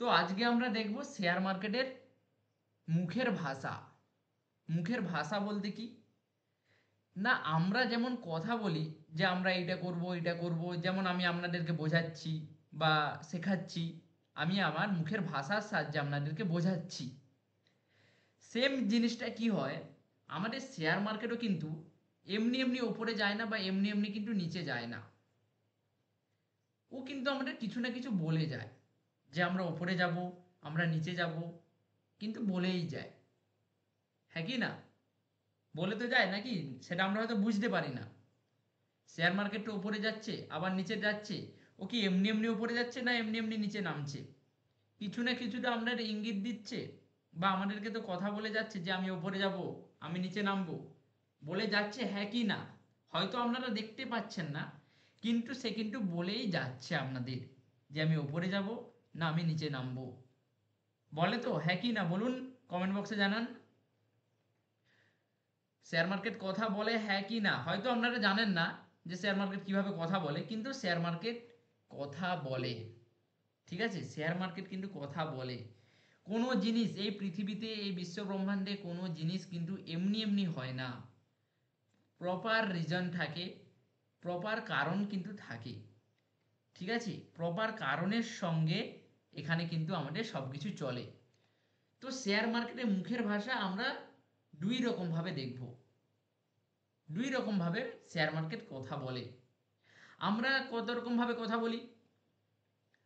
তো আজকে আমরা দেখব শেয়ার মার্কেটের মুখের ভাষা। মুখের ভাষা বলতে কি না, আমরা যেমন কথা বলি যে আমরা এইটা করব এটা করব, যেমন আমি আপনাদেরকে বোঝাচ্ছি বা শেখাচ্ছি, আমি আমার মুখের ভাষার সাহায্যে আপনাদেরকে বোঝাচ্ছি। সেম জিনিসটা কি হয়, আমাদের শেয়ার মার্কেটও কিন্তু এমনি এমনি ওপরে যায় না বা এমনি এমনি কিন্তু নিচে যায় না। ও কিন্তু আমাদের কিছু না কিছু বলে যায় যে আমরা ওপরে যাব, আমরা নিচে যাব, কিন্তু বলেই যায়। হ্যাঁ কি না? বলে তো যায় নাকি? সেটা আমরা হয়তো বুঝতে পারি না। শেয়ার মার্কেটটা উপরে যাচ্ছে আবার নিচে যাচ্ছে, ও কি এমনি এমনি উপরে যাচ্ছে না এমনি এমনি নিচে নামছে? কিছু না কিছুটা আপনার ইঙ্গিত দিচ্ছে বা আমাদেরকে তো কথা বলে যাচ্ছে যে আমি ওপরে যাব, আমি নিচে নামবো, বলে যাচ্ছে। হ্যাঁ কি না? হয়তো আপনারা দেখতে পাচ্ছেন না, কিন্তু সে কিন্তু বলেই যাচ্ছে আপনাদের যে আমি ওপরে যাব না আমি নিচে নামবো। বলে তো, হ্যাঁ কি না বলুন, কমেন্ট বক্সে জানান। শেয়ার মার্কেট কথা বলে, হ্যাঁ কি না? হয়তো আপনারা জানেন না যে শেয়ার মার্কেট কিভাবে কথা বলে, কিন্তু শেয়ার মার্কেট কথা বলে। ঠিক আছে, শেয়ার মার্কেট কিন্তু কথা বলে। কোনো জিনিস এই পৃথিবীতে, এই বিশ্ব ব্রহ্মাণ্ডে কোনো জিনিস কিন্তু এমনি এমনি হয় না। প্রপার রিজন থাকে, প্রপার কারণ কিন্তু থাকে। ঠিক আছে, প্রপার কারণের সঙ্গে এখানে কিন্তু আমাদের সব কিছু চলে। তো শেয়ার মার্কেটে মুখের ভাষা আমরা দুই রকম ভাবে দেখব। দুই রকম ভাবে শেয়ার মার্কেট কথা বলে। আমরা কত রকম ভাবে কথা বলি?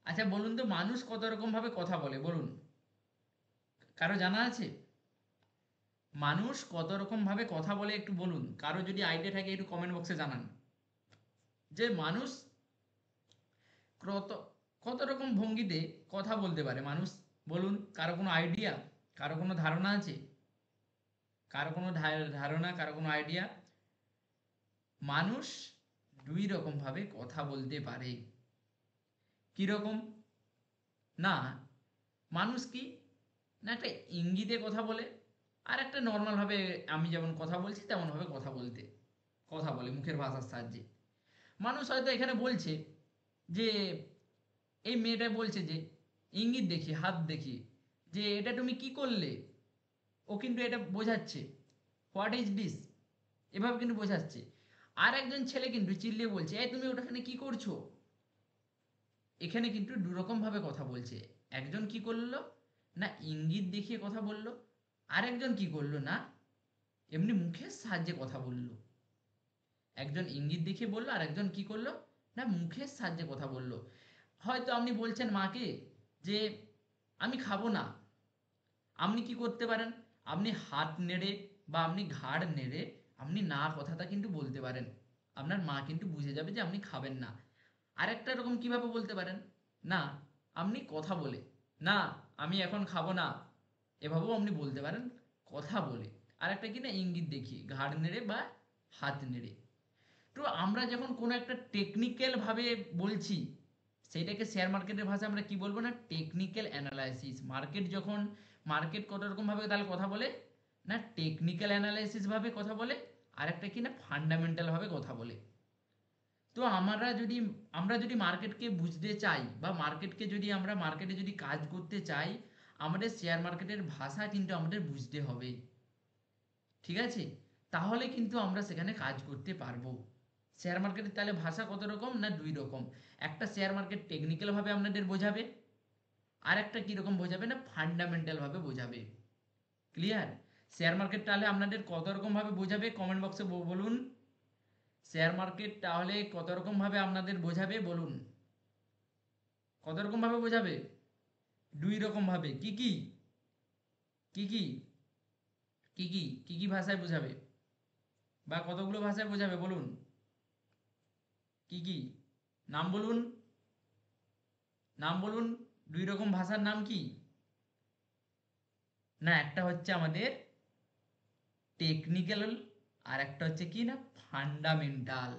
আচ্ছা বলুন তো, মানুষ কত রকম ভাবে কথা বলে বলুন, কারো জানা আছে? মানুষ কত রকম ভাবে কথা বলে একটু বলুন, কারো যদি আইডিয়া থাকে একটু কমেন্ট বক্সে জানান। যে মানুষ কত কত রকম ভঙ্গিতে কথা বলতে পারে মানুষ, বলুন, কারো কোনো আইডিয়া, কারো কোনো ধারণা আছে? কারো কোনো ধারণা, কারো কোনো আইডিয়া? মানুষ দুই রকম ভাবে কথা বলতে পারে। কি রকম? না, মানুষ কি না একটা ইঙ্গিতে কথা বলে, আর একটা নর্মাল ভাবে আমি যেমন কথা বলছি তেমন ভাবে কথা বলে মুখের ভাষার সাহায্যে। মানুষ হয়তো এখানে বলছে যে এই মেয়েটা বলছে যে ইঙ্গিত দেখিয়ে, হাত দেখিয়ে, যে এটা তুমি কি করলে, ও কিন্তু এটা বোঝাচ্ছে হোয়াট ইজ দিস, এভাবে কিন্তু বোঝাচ্ছে। আর একজন ছেলে কিন্তু চিল্লিয়ে বলছে এই তুমি ওটাখানে কি করছো। এখানে কিন্তু দুরকম ভাবে কথা বলছে। একজন কি করলো না ইঙ্গিত দেখিয়ে কথা বলল, আর একজন কি করলো না এমনি মুখের সাহায্যে কথা বলল। একজন ইঙ্গিত দেখিয়ে বললো আর একজন কি করলো না মুখের সাহায্যে কথা বলল। হয়তো আপনি বলছেন মাকে যে আমি খাবো না, আপনি কি করতে পারেন, আপনি হাত নেড়ে বা আপনি ঘাড় নেড়ে আপনি না কথাটা কিন্তু বলতে পারেন। আপনার মা কিন্তু বুঝে যাবে যে আপনি খাবেন না। আরেকটা রকম কিভাবে বলতে পারেন না, আপনি কথা বলে না আমি এখন খাবো না, এভাবেও আপনি বলতে পারেন কথা বলে। আরেকটা কি না ইঙ্গিত দেখিয়ে ঘাড় নেড়ে বা হাত নেড়ে। তো আমরা যখন কোনো একটা টেকনিক্যাল ভাবে বলছি, সেটাকে শেয়ার মার্কেটের ভাষায় আমরা কি বলবো না টেকনিক্যাল অ্যানালাইসিস। মার্কেট কত রকম ভাবে তাহলে কথা বলে না টেকনিক্যাল অ্যানালাইসিস ভাবে কথা বলে, আর একটা কি না ফান্ডামেন্টাল ভাবে কথা বলে। তো আমরা যদি মার্কেটকে বুঝতে চাই বা মার্কেটকে যদি আমরা মার্কেটে যদি কাজ করতে চাই, আমাদের শেয়ার মার্কেটের ভাষা কিন্তু আমাদের বুঝতে হবে। ঠিক আছে, তাহলে কিন্তু আমরা সেখানে কাজ করতে পারবো। শেয়ার মার্কেটের তাহলে ভাষা কত রকম না দুই রকম। একটা শেয়ার মার্কেট টেকনিক্যাল ভাবে আপনাদের বোঝাবে, আর একটা কিরকম বোঝাবে না ফান্ডামেন্টাল ভাবে বোঝাবে। ক্লিয়ার? শেয়ার মার্কেট তাহলে আপনাদের কত রকম ভাবে বোঝাবে কমেন্ট বক্সে বলুন। শেয়ার মার্কেট তাহলে কত রকম ভাবে আপনাদের বোঝাবে বলুন। কত রকম ভাবে বোঝাবে? দুই রকম ভাবে। কি কি কি কি কি কি কি কি ভাষায় বোঝাবে বা কতগুলো ভাষায় বোঝাবে বলুন? কি কি নাম বলুন, নাম বলুন। দুই রকম ভাষার নাম কি? না একটা হচ্ছে আমাদের টেকনিক্যাল, আর একটা হচ্ছে কি না ফান্ডামেন্টাল।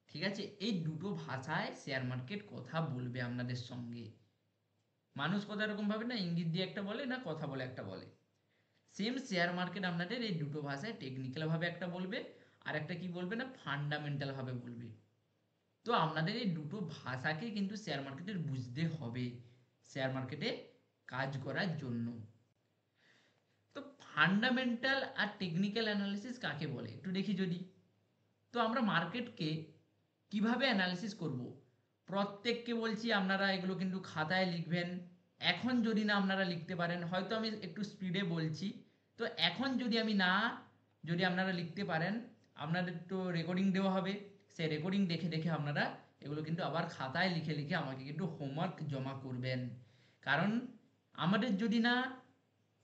ঠিক আছে, এই দুটো ভাষায় শেয়ার মার্কেট কথা বলবে আপনাদের সঙ্গে। মানুষ কত রকম ভাবে না ইঙ্গিত দিয়ে একটা বলে না কথা বলে একটা বলে। সেম শেয়ার মার্কেট আপনাদের এই দুটো ভাষায় টেকনিক্যাল ভাবে একটা বলবে, আর একটা কি বলবে না ফান্ডামেন্টাল ভাবে বলবে। তো আপনাদের এই দুটো ভাষাকে কিন্তু শেয়ার মার্কেটের বুঝতে হবে। শেয়ার মার্কেটে কাজ করার জন্য। তো ফান্ডামেন্টাল আর টেকনিক্যাল অ্যানালিসিস কাকে বলে একটু দেখি যদি। তো আমরা মার্কেটকে কিভাবে অ্যানালিসিস করব, প্রত্যেককে বলছি আপনারা এগুলো কিন্তু খাতায় লিখবেন। এখন যদি না আপনারা লিখতে পারেন, হয়তো আমি একটু স্পিডে বলছি, তো এখন যদি আপনারা লিখতে পারেন, আপনাদের তো রেকর্ডিং দেওয়া হবে, সেই রেকর্ডিং দেখে দেখে আপনারা এগুলো কিন্তু আবার খাতায় লিখে লিখে আমাকে কিন্তু হোমওয়ার্ক জমা করবেন। কারণ আমাদের যদি না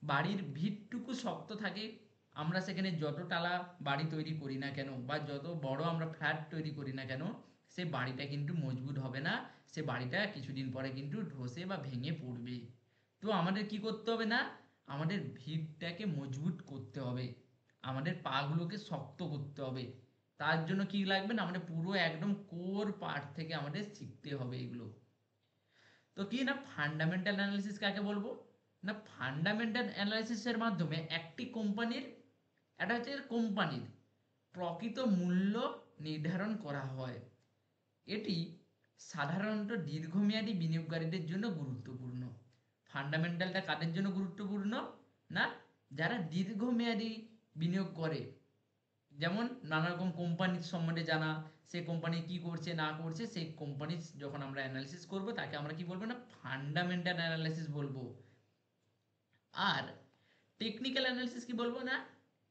বাড়ির ভিতটুকু শক্ত থাকে, আমরা সেখানে যত টালা বাড়ি তৈরি করি না কেন বা যত বড় আমরা ফ্ল্যাট তৈরি করি না কেন, সে বাড়িটা কিন্তু মজবুত হবে না, সে বাড়িটা কিছুদিন পরে কিন্তু ধসে বা ভেঙে পড়বে। তো আমাদের কি করতে হবে না, আমাদের ভিতটাকে মজবুত করতে হবে, আমাদের পাগুলোকে শক্ত করতে হবে। তার জন্য কি লাগবে না, আমাদের পুরো একদম কোর পার্ট থেকে আমাদের শিখতে হবে এগুলো। তো কি না ফান্ডামেন্টাল অ্যানালিসিস কাকে বলবো না, ফান্ডামেন্টাল অ্যানালাইসিসের মাধ্যমে একটি কোম্পানির, এটা হচ্ছে কোম্পানির প্রকৃত মূল্য নির্ধারণ করা হয়। এটি সাধারণত দীর্ঘমেয়াদী বিনিয়োগকারীদের জন্য গুরুত্বপূর্ণ। ফান্ডামেন্টালটা কাদের জন্য গুরুত্বপূর্ণ না, যারা দীর্ঘমেয়াদী বিনিয়োগ করে, যেমন নানা রকম কোম্পানির সম্বন্ধে জানা, সে কোম্পানি কি করছে না করছে, সেই কোম্পানি যখন আমরা অ্যানালিসিস করব তাকে আমরা কি বলবো না, ফান্ডামেন্টাল অ্যানালিসিস বলবো। আর টেকনিক্যাল অ্যানালিসিস কি বলবো না,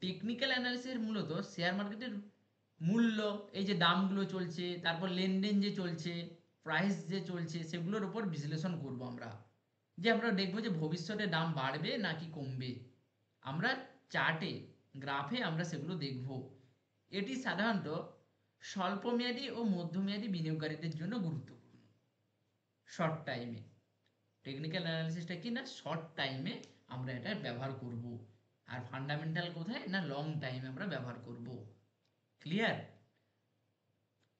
টেকনিক্যাল অ্যানালিসিস মূলত শেয়ার মার্কেটের মূল্য, এই যে দামগুলো চলছে, তারপর লেনদেন যে চলছে, প্রাইস যে চলছে, সেগুলোর উপর বিশ্লেষণ করব আমরা। যে আমরা দেখবো যে ভবিষ্যতে দাম বাড়বে নাকি কমবে, আমরা চার্টে গ্রাফে আমরা সেগুলো দেখব। এটি সাধারণত স্বল্পমেয়াদী ও মধ্যমেয়াদী বিনিয়োগকারীদের জন্য গুরুত্বপূর্ণ। শর্ট টাইমে টেকনিক্যাল অ্যানালিসিসটা কি না, শর্ট টাইমে আমরা এটা ব্যবহার করব, আর ফান্ডামেন্টাল কোথায় না, লং টাইমে আমরা ব্যবহার করব। ক্লিয়ার?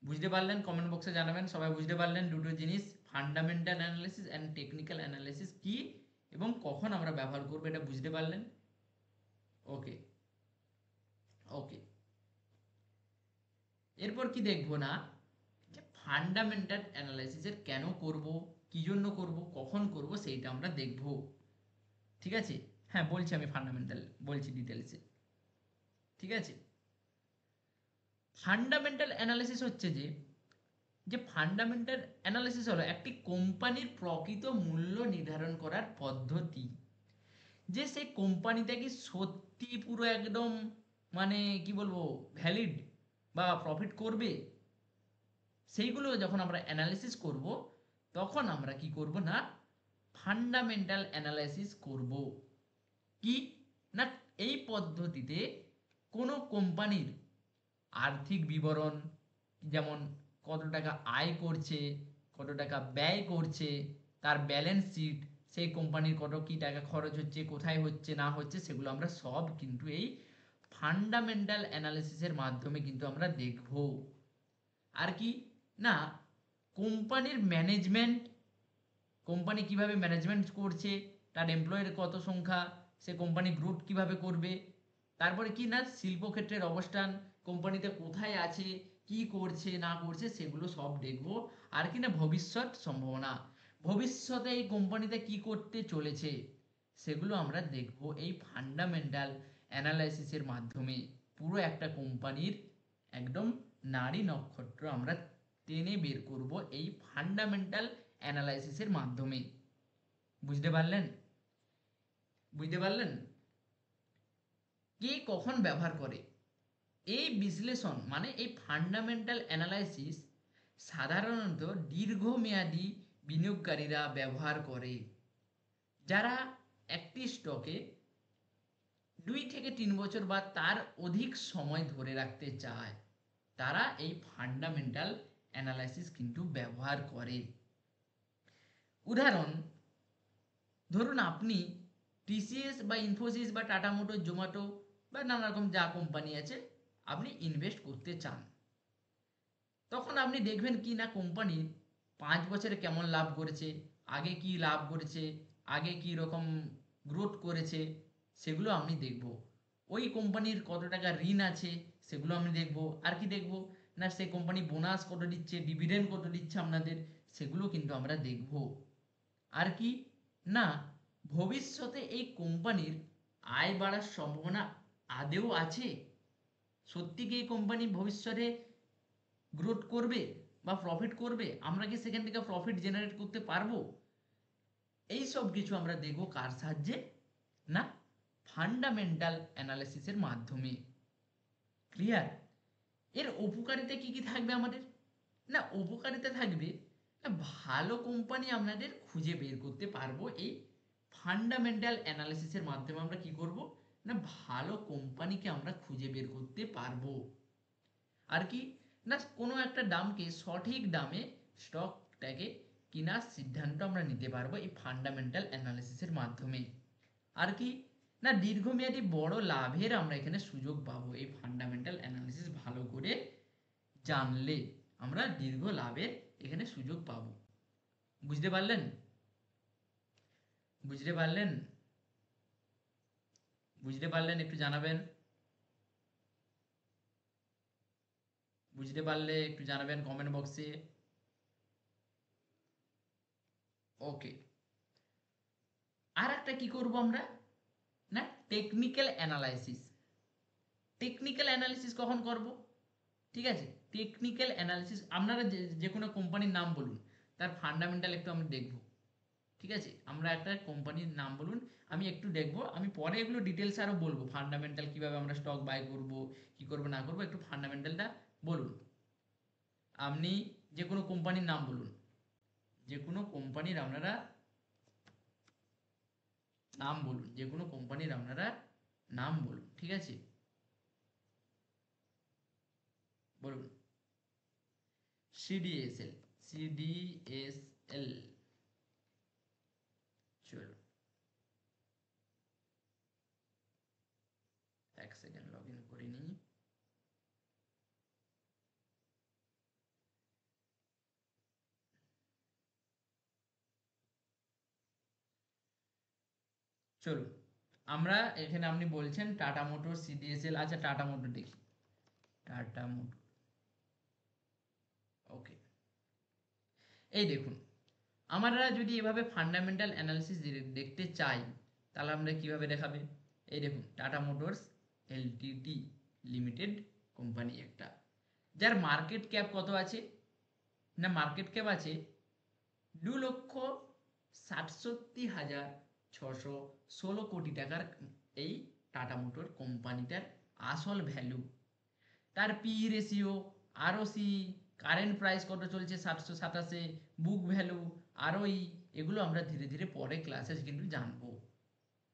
বুঝতে পারলেন? কমেন্ট বক্সে জানাবেন সবাই বুঝতে পারলেন দুটো জিনিস, fundamental analysis and technical analysis কি এবং কখন আমরা ব্যবহার করব, এটা বুঝতে পারলেন? ওকে ওকে, এরপর কি দেখবো না, যে ফান্ডামেন্টাল অ্যানালাইসিসের কেন করব, কি জন্য করব, কখন করব, সেইটা আমরা দেখব। ঠিক আছে? হ্যাঁ বলছি, আমি ফান্ডামেন্টাল বলছি ডিটেলসে। ঠিক আছে? ফান্ডামেন্টাল অ্যানালাইসিস হচ্ছে যে ফান্ডামেন্টাল অ্যানালাইসিস হলো একটি কোম্পানির প্রকৃত মূল্য নির্ধারণ করার পদ্ধতি। যে সেই কোম্পানিটা কি সত্যি পুরো একদম মানে কি বলবো ভ্যালিড বা প্রফিট করবে, সেইগুলো যখন আমরা অ্যানালিসিস করব, তখন আমরা কি করব না, ফান্ডামেন্টাল অ্যানালাইসিস করব। কি না, এই পদ্ধতিতে কোনো কোম্পানির আর্থিক বিবরণ, যেমন কত টাকা আয় করছে, কত টাকা ব্যয় করছে, তার ব্যালেন্স শিট, সেই কোম্পানির কত কি টাকা খরচ হচ্ছে, কোথায় হচ্ছে না হচ্ছে, সেগুলো আমরা সব কিন্তু এই ফান্ডামেন্টাল অ্যানালিসিসের মাধ্যমে কিন্তু আমরা দেখব। আর কি না, কোম্পানির ম্যানেজমেন্ট, কোম্পানি কিভাবে ম্যানেজমেন্ট করছে, তার এমপ্লয়ের কত সংখ্যা, সে কোম্পানি গ্রোথ কিভাবে করবে, তারপরে কি না শিল্পক্ষেত্রের অবস্থান, কোম্পানিতে কোথায় আছে, কি করছে না করছে, সেগুলো সব দেখব। আর কি না ভবিষ্যৎ সম্ভাবনা, ভবিষ্যতে এই কোম্পানিতে কি করতে চলেছে, সেগুলো আমরা দেখব এই ফান্ডামেন্টাল অ্যানালাইসিসের মাধ্যমে। পুরো একটা কোম্পানির একদম নাড়ি নক্ষত্র আমরা টেনে বের করব এই ফান্ডামেন্টাল অ্যানালাইসিসের মাধ্যমে। বুঝতে পারলেন? বুঝতে পারলেন? কে কখন ব্যবহার করে এই বিশ্লেষণ, মানে এই ফান্ডামেন্টাল অ্যানালাইসিস সাধারণত দীর্ঘমেয়াদী বিনিয়োগকারীরা ব্যবহার করে, যারা একটি স্টকে 2 থেকে 3 বছর বা তার অধিক সময় ধরে রাখতে চায়, তারা এই ফান্ডামেন্টাল অ্যানালাইসিস কিন্তু ব্যবহার করে। উদাহরণ, ধরুন আপনি টিসিএস বা ইনফোসিস বা টাটা মোটর, জোম্যাটো বা নানা রকম যা কোম্পানি আছে, আপনি ইনভেস্ট করতে চান। তখন আপনি দেখবেন কি না কোম্পানি 5 বছরে কেমন লাভ করেছে, আগে কি লাভ করেছে, আগে কি রকম গ্রোথ করেছে, সেগুলো আমি দেখব। ওই কোম্পানির কত টাকা ঋণ আছে, সেগুলো আমি দেখব। আর কি দেখব না, সেই কোম্পানি বোনাস কত দিচ্ছে, ডিভিডেন্ড কত দিচ্ছে আপনাদের, সেগুলো কিন্তু আমরা দেখব। আর কি না ভবিষ্যতে এই কোম্পানির আয় বাড়ার সম্ভাবনা আদেও আছে, সত্যি কি এই কোম্পানি ভবিষ্যতে গ্রোথ করবে বা প্রফিট করবে, আমরা কি সেখান থেকে প্রফিট জেনারেট করতে পারবো, এই সব কিছু আমরা দেখব কার সাহায্যে না ফান্ডামেন্টাল অ্যানালিসিসের মাধ্যমে। ক্লিয়ার? এর উপকারিতা কি কি থাকবে আমাদের না উপকারিতা থাকবে না ভালো কোম্পানি আপনাদের খুঁজে বের করতে পারবো এই ফান্ডামেন্টাল অ্যানালিসিসের মাধ্যমে। আমরা কি করব না ভালো কোম্পানিকে আমরা খুঁজে বের করতে পারবো। আর কি না কোনো একটা দামকে সঠিক দামে স্টকটাকে কেনার সিদ্ধান্ত আমরা নিতে পারবো এই ফান্ডামেন্টাল অ্যানালিসিসের মাধ্যমে। আর কি না দীর্ঘমেয়াদী বড় লাভের আমরা এখানে সুযোগ পাবো এই ফান্ডামেন্টাল অ্যানালিসিস ভালো করে জানলে আমরা দীর্ঘ লাভের এখানে সুযোগ পাবো। বুঝতে পারলেন? বুঝতে পারলেন? বুঝতে পারলেন একটু জানাবেন। বুঝতে পারলে একটু জানাবেন কমেন্ট বক্সে। ওকে, আর একটা কি করব আমরা না টেকনিক্যাল অ্যানালাইসিস। টেকনিক্যাল অ্যানালিসিস কখন করব? ঠিক আছে, টেকনিক্যাল অ্যানালিসিস আপনারা যে কোনো কোম্পানির নাম বলুন, তার ফান্ডামেন্টাল একটু আমরা দেখব। ঠিক আছে, আমরা একটা কোম্পানির নাম বলুন, আমি একটু দেখব, আমি পরে এগুলো ডিটেলস আরও বলবো ফান্ডামেন্টাল কিভাবে আমরা স্টক বাই করব কি করব না করব, একটু ফান্ডামেন্টালটা বলুন। আপনি যে কোনো কোম্পানির নাম বলুন, যে কোনো কোম্পানির আপনারা নাম বলুন, যে কোনো কোম্পানির আপনারা নাম বলুন। ঠিক আছে, বলুন। CDSL, CDSL. চলো এক সেকেন্ড লগ ইন করে নিই। চলুন আমরা এখানে আপনি বলছেন টাটা মোটর সিডিএসএল, আচ্ছা টাটা মোটর দেখি, টাটা মোটর। ওকে, এই দেখুন আমরা যদি এভাবে ফান্ডামেন্টাল অ্যানালিসিস দেখতে চাই তাহলে আমরা কিভাবে দেখাবে, এই দেখুন tata motors Ltd limited company একটা, যার মার্কেট ক্যাপ কত আছে না মার্কেট ক্যাপ আছে 2,67,616 টাকার। এই টাটা মোটর কোম্পানিটার আসল ভ্যালু, তার P ratio, ROC, current price কত চলছে 727, বুক ভ্যালু, আরওই, এগুলো আমরা ধীরে ধীরে পরে ক্লাসে কিন্তু জানবো।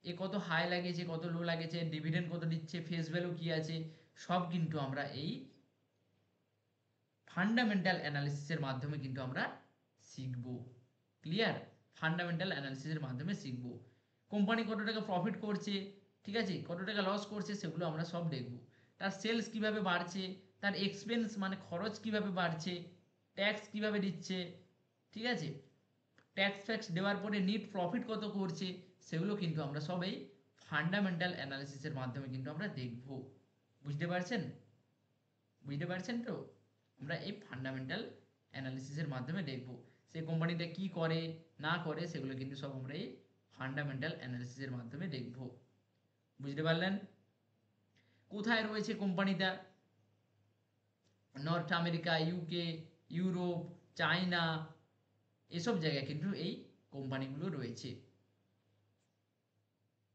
এ কত হাই লাগেছে কত লো লাগেছে, ডিভিডেন্ড কত দিচ্ছে, ফেস ভ্যালু কি আছে, সব কিন্তু আমরা এই ফান্ডামেন্টাল অ্যানালিসিসের মাধ্যমে কিন্তু আমরা শিখব। ক্লিয়ার? ফান্ডামেন্টাল অ্যানালিসিসের মাধ্যমে শিখব কোম্পানি কত টাকা প্রফিট করছে, ঠিক আছে, কত টাকা লস করছে, সেগুলো আমরা সব দেখব। তার সেলস কিভাবে বাড়ছে, তার এক্সপেন্স মানে খরচ কিভাবে বাড়ছে, ট্যাক্স কিভাবে দিচ্ছে, ঠিক আছে, ট্যাক্স ফ্যাক্স দেওয়ার পরে নিট প্রফিট কত করছে, সেগুলো কিন্তু আমরা সব এই ফান্ডামেন্টাল অ্যানালিসিসের মাধ্যমে কিন্তু আমরা দেখব। বুঝতে পারছেন? বুঝতে পারছেন তো? আমরা এই ফান্ডামেন্টাল অ্যানালিসিসের মাধ্যমে দেখব সেই কোম্পানিটা কি করে না করে, সেগুলো কিন্তু সব আমরা এই ফান্ডামেন্টাল অ্যানালিসিসের মাধ্যমে দেখব। বুঝতে পারলেন? কোথায় রয়েছে কোম্পানিটা? North America, UK, Europe, China, এসব জায়গায় কিন্তু এই কোম্পানিগুলো রয়েছে।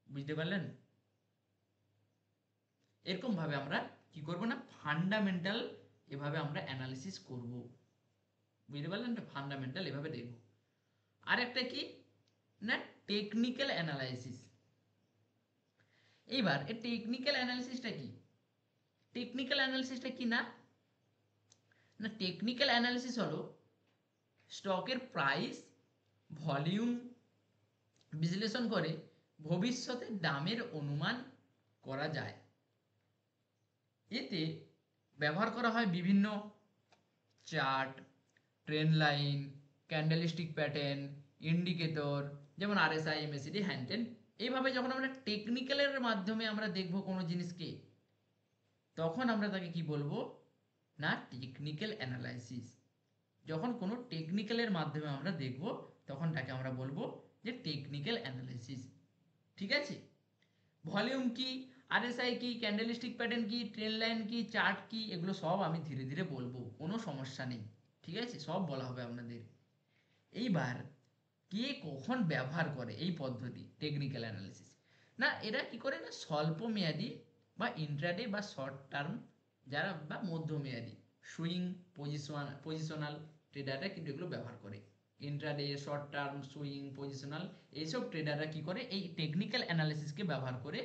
বুঝতে পারলেন? এরকম ভাবে আমরা কি করব না ফান্ডামেন্টাল এভাবে আমরা অ্যানালিসিস করব। বুঝতে পারলেন? ফান্ডামেন্টাল এভাবে দেখব। আর একটা কি না টেকনিক্যাল অ্যানালাইসিস। এইবার এই টেকনিক্যাল অ্যানালিসিসটা কি? টেকনিক্যাল অ্যানালিসিসটা কি না না টেকনিক্যাল অ্যানালিসিস হলো স্টকের প্রাইস ভলিউম বিশ্লেষণ করে ভবিষ্যতে দামের অনুমান করা যায়। এতে ব্যবহার করা হয় বিভিন্ন chart, trend line, candlestick pattern, indicator, যেমন আরএসআই, এমএসিডি, হ্যান্ডটেন। এইভাবে যখন আমরা টেকনিক্যালের মাধ্যমে আমরা দেখব কোনো জিনিসকে, তখন আমরা তাকে কি বলবো না টেকনিক্যাল অ্যানালাইসিস। যখন কোনো টেকনিক্যালের মাধ্যমে আমরা দেখব তখন তাকে আমরা বলবো যে টেকনিক্যাল অ্যানালাইসিস। ঠিক আছে? ভলিউম কি, আরএসআই কি, ক্যান্ডেলস্টিক প্যাটার্ন কি, ট্রেন লাইন কি, চার্ট কি, এগুলো সব আমি ধীরে ধীরে বলবো, কোনো সমস্যা নেই। ঠিক আছে? সব বলা হবে আপনাদের। এইবার কে কখন ব্যবহার করে এই পদ্ধতি টেকনিক্যাল অ্যানালিসিস? না এরা কি করে না স্বল্প মেয়াদি বা ইন্ট্রাডে বা শর্ট টার্ম যারা বা মধ্যমেয়াদী সুইং পজিশনাল ট্রেডাররা কিন্তু এগুলো ব্যবহার করে। Intraday, short term, swing, positional, এইসব ট্রেডাররা কি করে এই টেকনিক্যাল অ্যানালিসিসকে ব্যবহার করে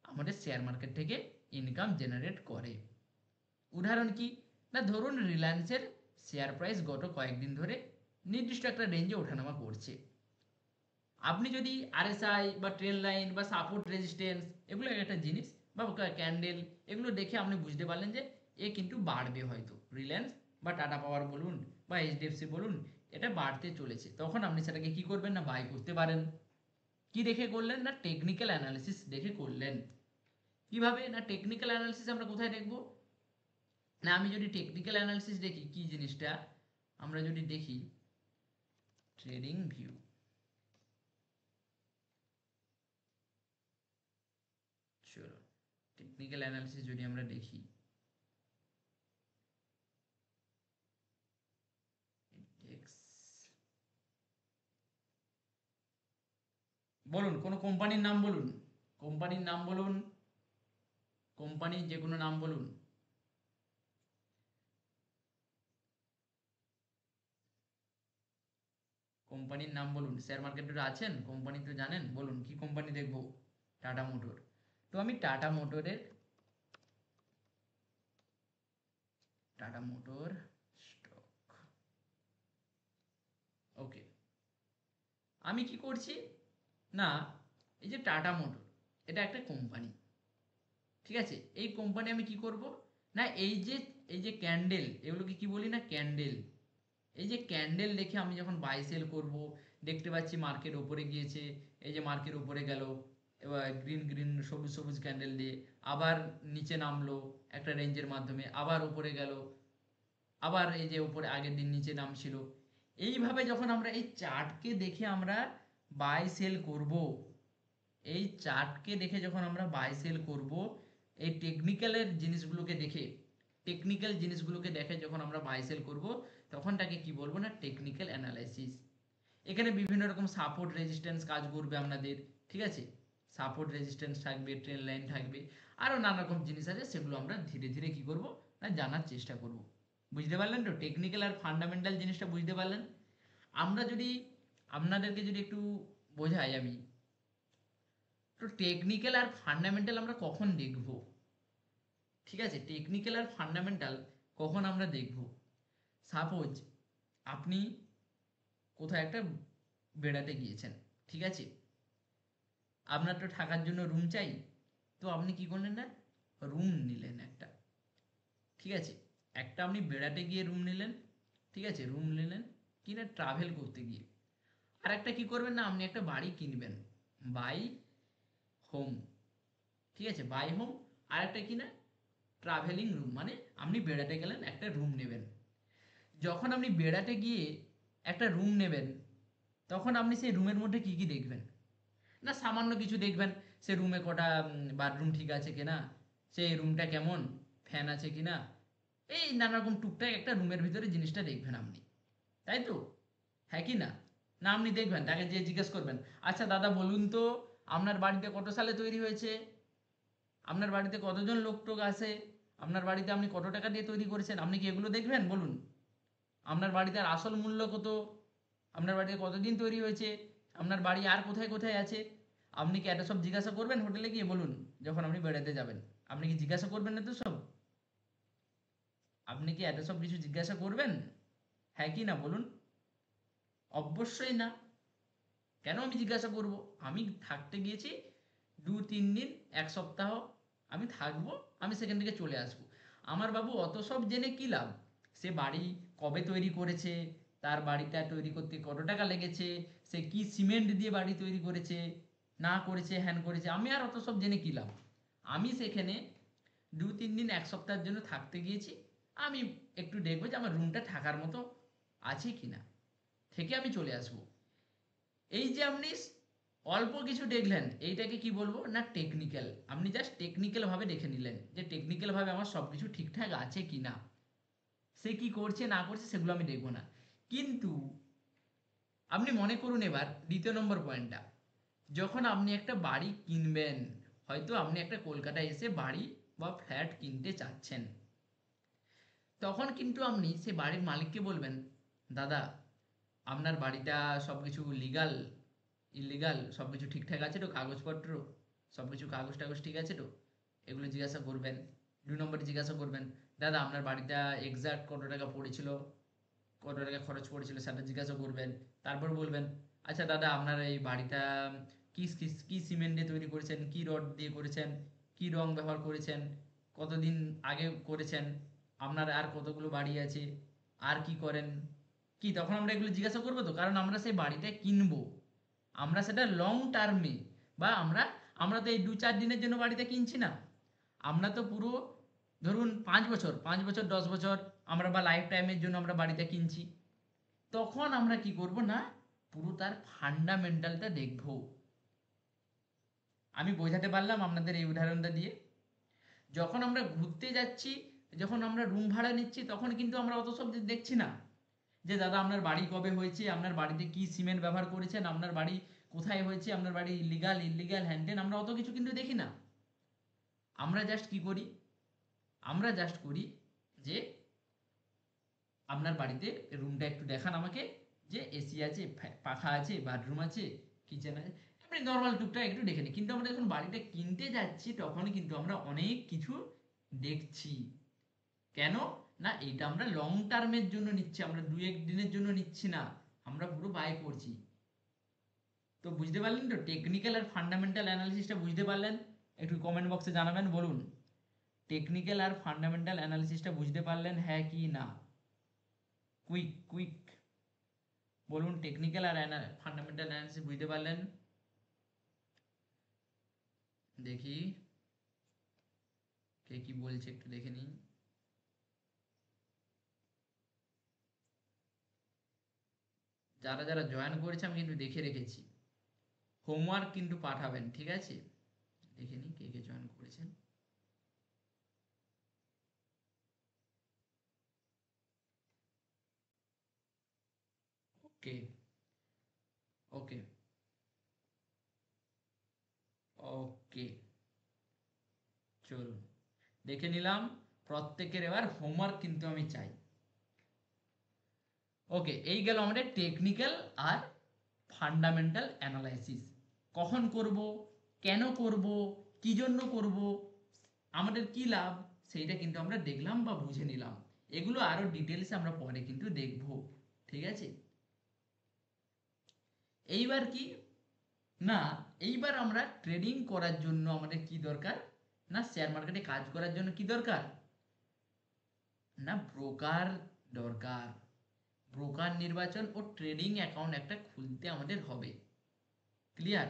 আমাদের শেয়ার মার্কেট থেকে ইনকাম জেনারেট করে। উদাহরণ কি? না ধরুন রিলায়েন্সের শেয়ার প্রাইস গত কয়েকদিন ধরে নির্দিষ্ট একটা রেঞ্জে ওঠানামা করছে। আপনি যদি আরএসআই বা ট্রেন লাইন বা সাপোর্ট রেজিস্ট্যান্স এগুলো একটা জিনিস বা ক্যান্ডেল এগুলো দেখে আপনি বুঝতে পারলেন যে এ কিন্তু বাড়বে, হয়তো রিলায়েন্স বা টাটা পাওয়ার বলুন বা এইচডিএফসি বলুন, এটা বাড়তে চলেছে, তখন আপনি সেটাকে কি করবেন না বাই করতে পারেন। কি দেখে করলেন? না টেকনিক্যাল অ্যানালিসিস দেখে করলেন। কিভাবে? না টেকনিক্যাল অ্যানালিসিস আমরা কোথায় দেখব? না আমি যদি টেকনিক্যাল অ্যানালিসিস দেখি কি জিনিসটা, আমরা যদি দেখি ট্রেডিং ভিউ, চলো টেকনিক্যাল অ্যানালিসিস যদি আমরা দেখি, বলুন কোনো কোম্পানির নাম বলুন, কোম্পানির নাম বলুন, কোম্পানির যে কোনো নাম বলুন। কোম্পানির নাম বলুন, শেয়ার মার্কেটে আছেন, কোম্পানি তো জানেন, বলুন কি কোম্পানি দেখবো? Tata motor. তো আমি টাটা মোটর স্টক, ওকে। আমি কি করছি না এই যে টাটা মোটর এটা একটা কোম্পানি, ঠিক আছে? এই কোম্পানি আমি কি করব না এই যে ক্যান্ডেল, এগুলোকে কি বলি না ক্যান্ডেল, এই যে ক্যান্ডেল দেখে আমি যখন বাই সেল করব, দেখতে পাচ্ছি মার্কেট ওপরে গিয়েছে, এই যে মার্কেট ওপরে গেল, এবার গ্রিন গ্রিন সবুজ সবুজ ক্যান্ডেল দিয়ে আবার নিচে নামলো একটা রেঞ্জের মাধ্যমে, আবার ওপরে গেল, আবার এই যে উপরে আগের দিন নিচে নামছিল। এইভাবে যখন আমরা এই চার্টকে দেখে আমরা বাই সেল করব, এই চার্টকে দেখে যখন আমরা বাই সেল করব, এই টেকনিক্যালের জিনিসগুলোকে দেখে, টেকনিক্যাল জিনিসগুলোকে দেখে যখন আমরা বাই সেল করব, তখন তাকে কি বলবো না টেকনিক্যাল অ্যানালাইসিস। এখানে বিভিন্ন রকম সাপোর্ট রেজিস্ট্যান্স কাজ করবে আপনাদের, ঠিক আছে? সাপোর্ট রেজিস্ট্যান্স থাকবে, ট্রেন লাইন থাকবে, আরও নানা রকম জিনিস আছে, সেগুলো আমরা ধীরে ধীরে কি করব না জানার চেষ্টা করব। বুঝতে পারলেন তো টেকনিক্যাল আর ফান্ডামেন্টাল জিনিসটা বুঝতে পারলেন? আমরা যদি আপনাদেরকে যদি একটু বোঝাই আমি, তো টেকনিক্যাল আর ফান্ডামেন্টাল আমরা কখন দেখব? ঠিক আছে, টেকনিক্যাল আর ফান্ডামেন্টাল কখন আমরা দেখব? সাপোজ আপনি কোথাও একটা বেড়াতে গিয়েছেন, ঠিক আছে? আপনার তো থাকার জন্য রুম চাই, তো আপনি কি করলেন না রুম নিলেন একটা, ঠিক আছে? একটা আপনি বেড়াতে গিয়ে রুম নিলেন, ঠিক আছে? রুম নিলেন কিনা ট্রাভেল করতে গিয়ে। আর একটা কি করবেন না আপনি একটা বাড়ি কিনবেন, বাই হোম, ঠিক আছে? By whom. আর একটা কি না ট্রাভেলিং রুম, মানে আপনি বেড়াতে গেলেন একটা রুম নেবেন। যখন আপনি বেড়াতে গিয়ে একটা রুম নেবেন, তখন আপনি সেই রুমের মধ্যে কি কি দেখবেন? না সামান্য কিছু দেখবেন, সে রুমে কটা বাথরুম ঠিক আছে কিনা, সেই রুমটা কেমন, ফ্যান আছে কিনা, এই নানা রকম টুকটাক একটা রুমের ভিতরে জিনিসটা দেখবেন আপনি, তাই তো? হ্যাঁ কি না? না আপনি দেখবেন, তাকে যে জিজ্ঞেস করবেন, আচ্ছা দাদা বলুন তো আপনার বাড়িতে কত সালে তৈরি হয়েছে, আপনার বাড়িতে কতজন লোক টোক আছে, আপনার বাড়িতে আপনি কত টাকা দিয়ে তৈরি করেছেন, আপনি কি এগুলো দেখবেন? বলুন। আপনার বাড়িতে আর আসল মূল্য কত, আপনার বাড়িতে কতদিন তৈরি হয়েছে, আপনার বাড়ি আর কোথায় কোথায় আছে, আপনি কি এটা সব জিজ্ঞাসা করবেন হোটেলে গিয়ে? বলুন, যখন আপনি বেড়াতে যাবেন আপনি কি জিজ্ঞাসা করবেন না তো সব? আপনি কি এত সব কিছু জিজ্ঞাসা করবেন? হ্যাঁ কি না বলুন? অবশ্যই না। কেন আমি জিজ্ঞাসা করব? আমি থাকতে গিয়েছি 2-3 দিন, 1 সপ্তাহ আমি থাকবো, আমি সেখান থেকে চলে আসবো। আমার বাবু অত সব জেনে কি লাভ? সে বাড়ি কবে তৈরি করেছে, তার বাড়িটা তৈরি করতে কত টাকা লেগেছে, সে কি সিমেন্ট দিয়ে বাড়ি তৈরি করেছে না করেছে, হ্যান করেছে, আমি আর অত সব জেনে কি লাভ? আমি সেখানে 2-3 দিন 1 সপ্তাহের জন্য থাকতে গিয়েছি, আমি একটু দেখবো যে আমার রুমটা থাকার মতো আছে কি না থেকে আমি চলে আসব। এই যে আপনি অল্প কিছু দেখলেন, এইটাকে কি বলবো না টেকনিক্যাল। আপনি জাস্ট টেকনিক্যাল ভাবে দেখে নিলেন যে টেকনিক্যাল ভাবে আমার সব কিছু ঠিকঠাক আছে কি না, সে কি করছে না করছে সেগুলো আমি দেখবো না। কিন্তু আপনি মনে করুন এবার দ্বিতীয় নম্বর পয়েন্টটা, যখন আপনি একটা বাড়ি কিনবেন, হয়তো আপনি একটা কলকাতায় এসে বাড়ি বা ফ্ল্যাট কিনতে চাচ্ছেন, তখন কিন্তু আপনি সে বাড়ির মালিককে বলবেন, দাদা আপনার বাড়িটা সব কিছু লিগাল ইলিগাল সব কিছু ঠিকঠাক আছে তো, কাগজপত্র সব কিছু কাগজ টাগজ ঠিক আছে তো, এগুলো জিজ্ঞাসা করবেন। 2 নম্বরে জিজ্ঞাসা করবেন, দাদা আপনার বাড়িটা এক্সাক্ট কত টাকা পড়েছিল, কত টাকা খরচ পড়েছিল সেটা জিজ্ঞাসা করবেন। তারপর বলবেন, আচ্ছা দাদা আপনার এই বাড়িটা কি কি কি সিমেন্ট দিয়ে তৈরি করেছেন, কি রড দিয়ে করেছেন, কি রং ব্যবহার করেছেন, কতদিন আগে করেছেন, আপনার আর কতগুলো বাড়ি আছে, আর কি করেন, কি তখন আমরা এগুলো জিজ্ঞাসা করবো তো, কারণ আমরা সেই বাড়িটা কিনবো, আমরা সেটা লং টার্মে, বা আমরা আমরা তো এই 2-4 দিনের জন্য বাড়িটা কিনছি না, আমরা তো পুরো ধরুন 5 বছর 5 বছর 10 বছর আমরা বা লাইফ টাইমের জন্য আমরা বাড়িটা কিনছি। তখন আমরা কি করব না পুরো তার ফান্ডামেন্টালটা দেখব। আমি বোঝাতে পারলাম আপনাদের এই উদাহরণটা দিয়ে? যখন আমরা ঘুরতে যাচ্ছি, যখন আমরা রুম ভাড়া নিচ্ছি, তখন কিন্তু আমরা অত সব দেখছি না যে দাদা আপনার বাড়ি কবে হয়েছে, আপনার বাড়িতে কি সিমেন্ট ব্যবহার করেছেন, আপনার বাড়ি কোথায় হয়েছে, আপনার বাড়ি লিগাল ইলিগাল হ্যান্ডেন, আমরা অত কিছু কিন্তু দেখি না। আমরা জাস্ট কি করি, আমরা জাস্ট করি যে আপনার বাড়িতে রুমটা একটু দেখান আমাকে, যে এসি আছে, পাখা আছে, বাথরুম আছে, কিচেন আছে, আপনি নর্মাল টুকটাক একটু দেখে নিন। কিন্তু আমরা যখন বাড়িটা কিনতে যাচ্ছি তখন কিন্তু আমরা অনেক কিছু দেখছি। কেন না, এটা আমরা লং টার্মের জন্য নিচ্ছি, আমরা 2-1 দিনের জন্য নিচ্ছি না, আমরা পুরো বাই করছি। তো বুঝতে পারলেন তো টেকনিক্যাল আর ফান্ডামেন্টাল অ্যানালিসিসটা বুঝতে পারলেন? একটু কমেন্ট বক্সে জানাবেন, বলুন টেকনিক্যাল আর ফান্ডামেন্টাল অ্যানালিসিসটা বুঝতে পারলেন হ্যাঁ কি না? কুইক কুইক বলুন, টেকনিক্যাল আর ফান্ডামেন্টাল অ্যানালিসিস বুঝতে পারলেন? দেখি কে কি বলছে একটু দেখে নিই। যারা যারা জয়েন করেছে আমি কিন্তু দেখে রেখেছি, হোমওয়ার্ক কিন্তু পাঠাবেন, ঠিক আছে? দেখে নিই কে কে জয়েন করেছেন। ওকে ওকে ওকে, চলুন দেখে নিলাম। প্রত্যেকের এবার হোমওয়ার্ক কিন্তু আমি চাই। ওকে, এই গেল আমাদের টেকনিক্যাল আর ফান্ডামেন্টাল অ্যানালাইসিস। কখন করব, কেন করব, কি জন্য করব, আমাদের কি লাভ, সেইটা কিন্তু আমরা দেখলাম বা বুঝে নিলাম। এগুলো আরো ডিটেলসে আমরা পরে কিন্তু দেখব, ঠিক আছে? এইবার কি না, এইবার আমরা ট্রেডিং করার জন্য আমাদের কি দরকার, না শেয়ার মার্কেটে কাজ করার জন্য কি দরকার, না ব্রোকার দরকার। ব্রোকার নির্বাচন ও ট্রেডিং অ্যাকাউন্ট একটা খুলতে আমাদের হবে। Clear?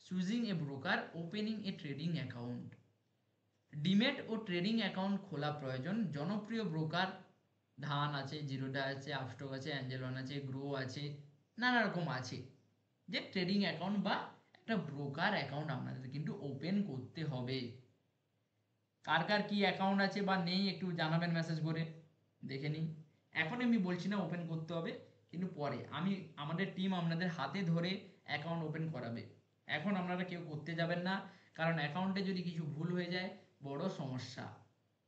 Choosing a broker, opening a trading account. Demat ও ট্রেডিং অ্যাকাউন্ট খোলা প্রয়োজন। জনপ্রিয় ব্রোকার ধান আছে, জিরোধা আছে, আপস্টক আছে, অ্যাঞ্জেল ওয়ান আছে, গ্রো আছে, নানা রকম আছে। যে ট্রেডিং অ্যাকাউন্ট বা একটা ব্রোকার অ্যাকাউন্ট আপনাদের কিন্তু ওপেন করতে হবে। কার কার কি অ্যাকাউন্ট আছে বা নেই একটু জানাবেন মেসেজ করে, দেখে নিই। এখন আমি বলছি না ওপেন করতে হবে, কিন্তু পরে আমি, আমাদের টিম আপনাদের হাতে ধরে অ্যাকাউন্ট ওপেন করাবে। এখন আপনারা কেউ করতে যাবেন না, কারণ অ্যাকাউন্টে যদি কিছু ভুল হয়ে যায় বড় সমস্যা,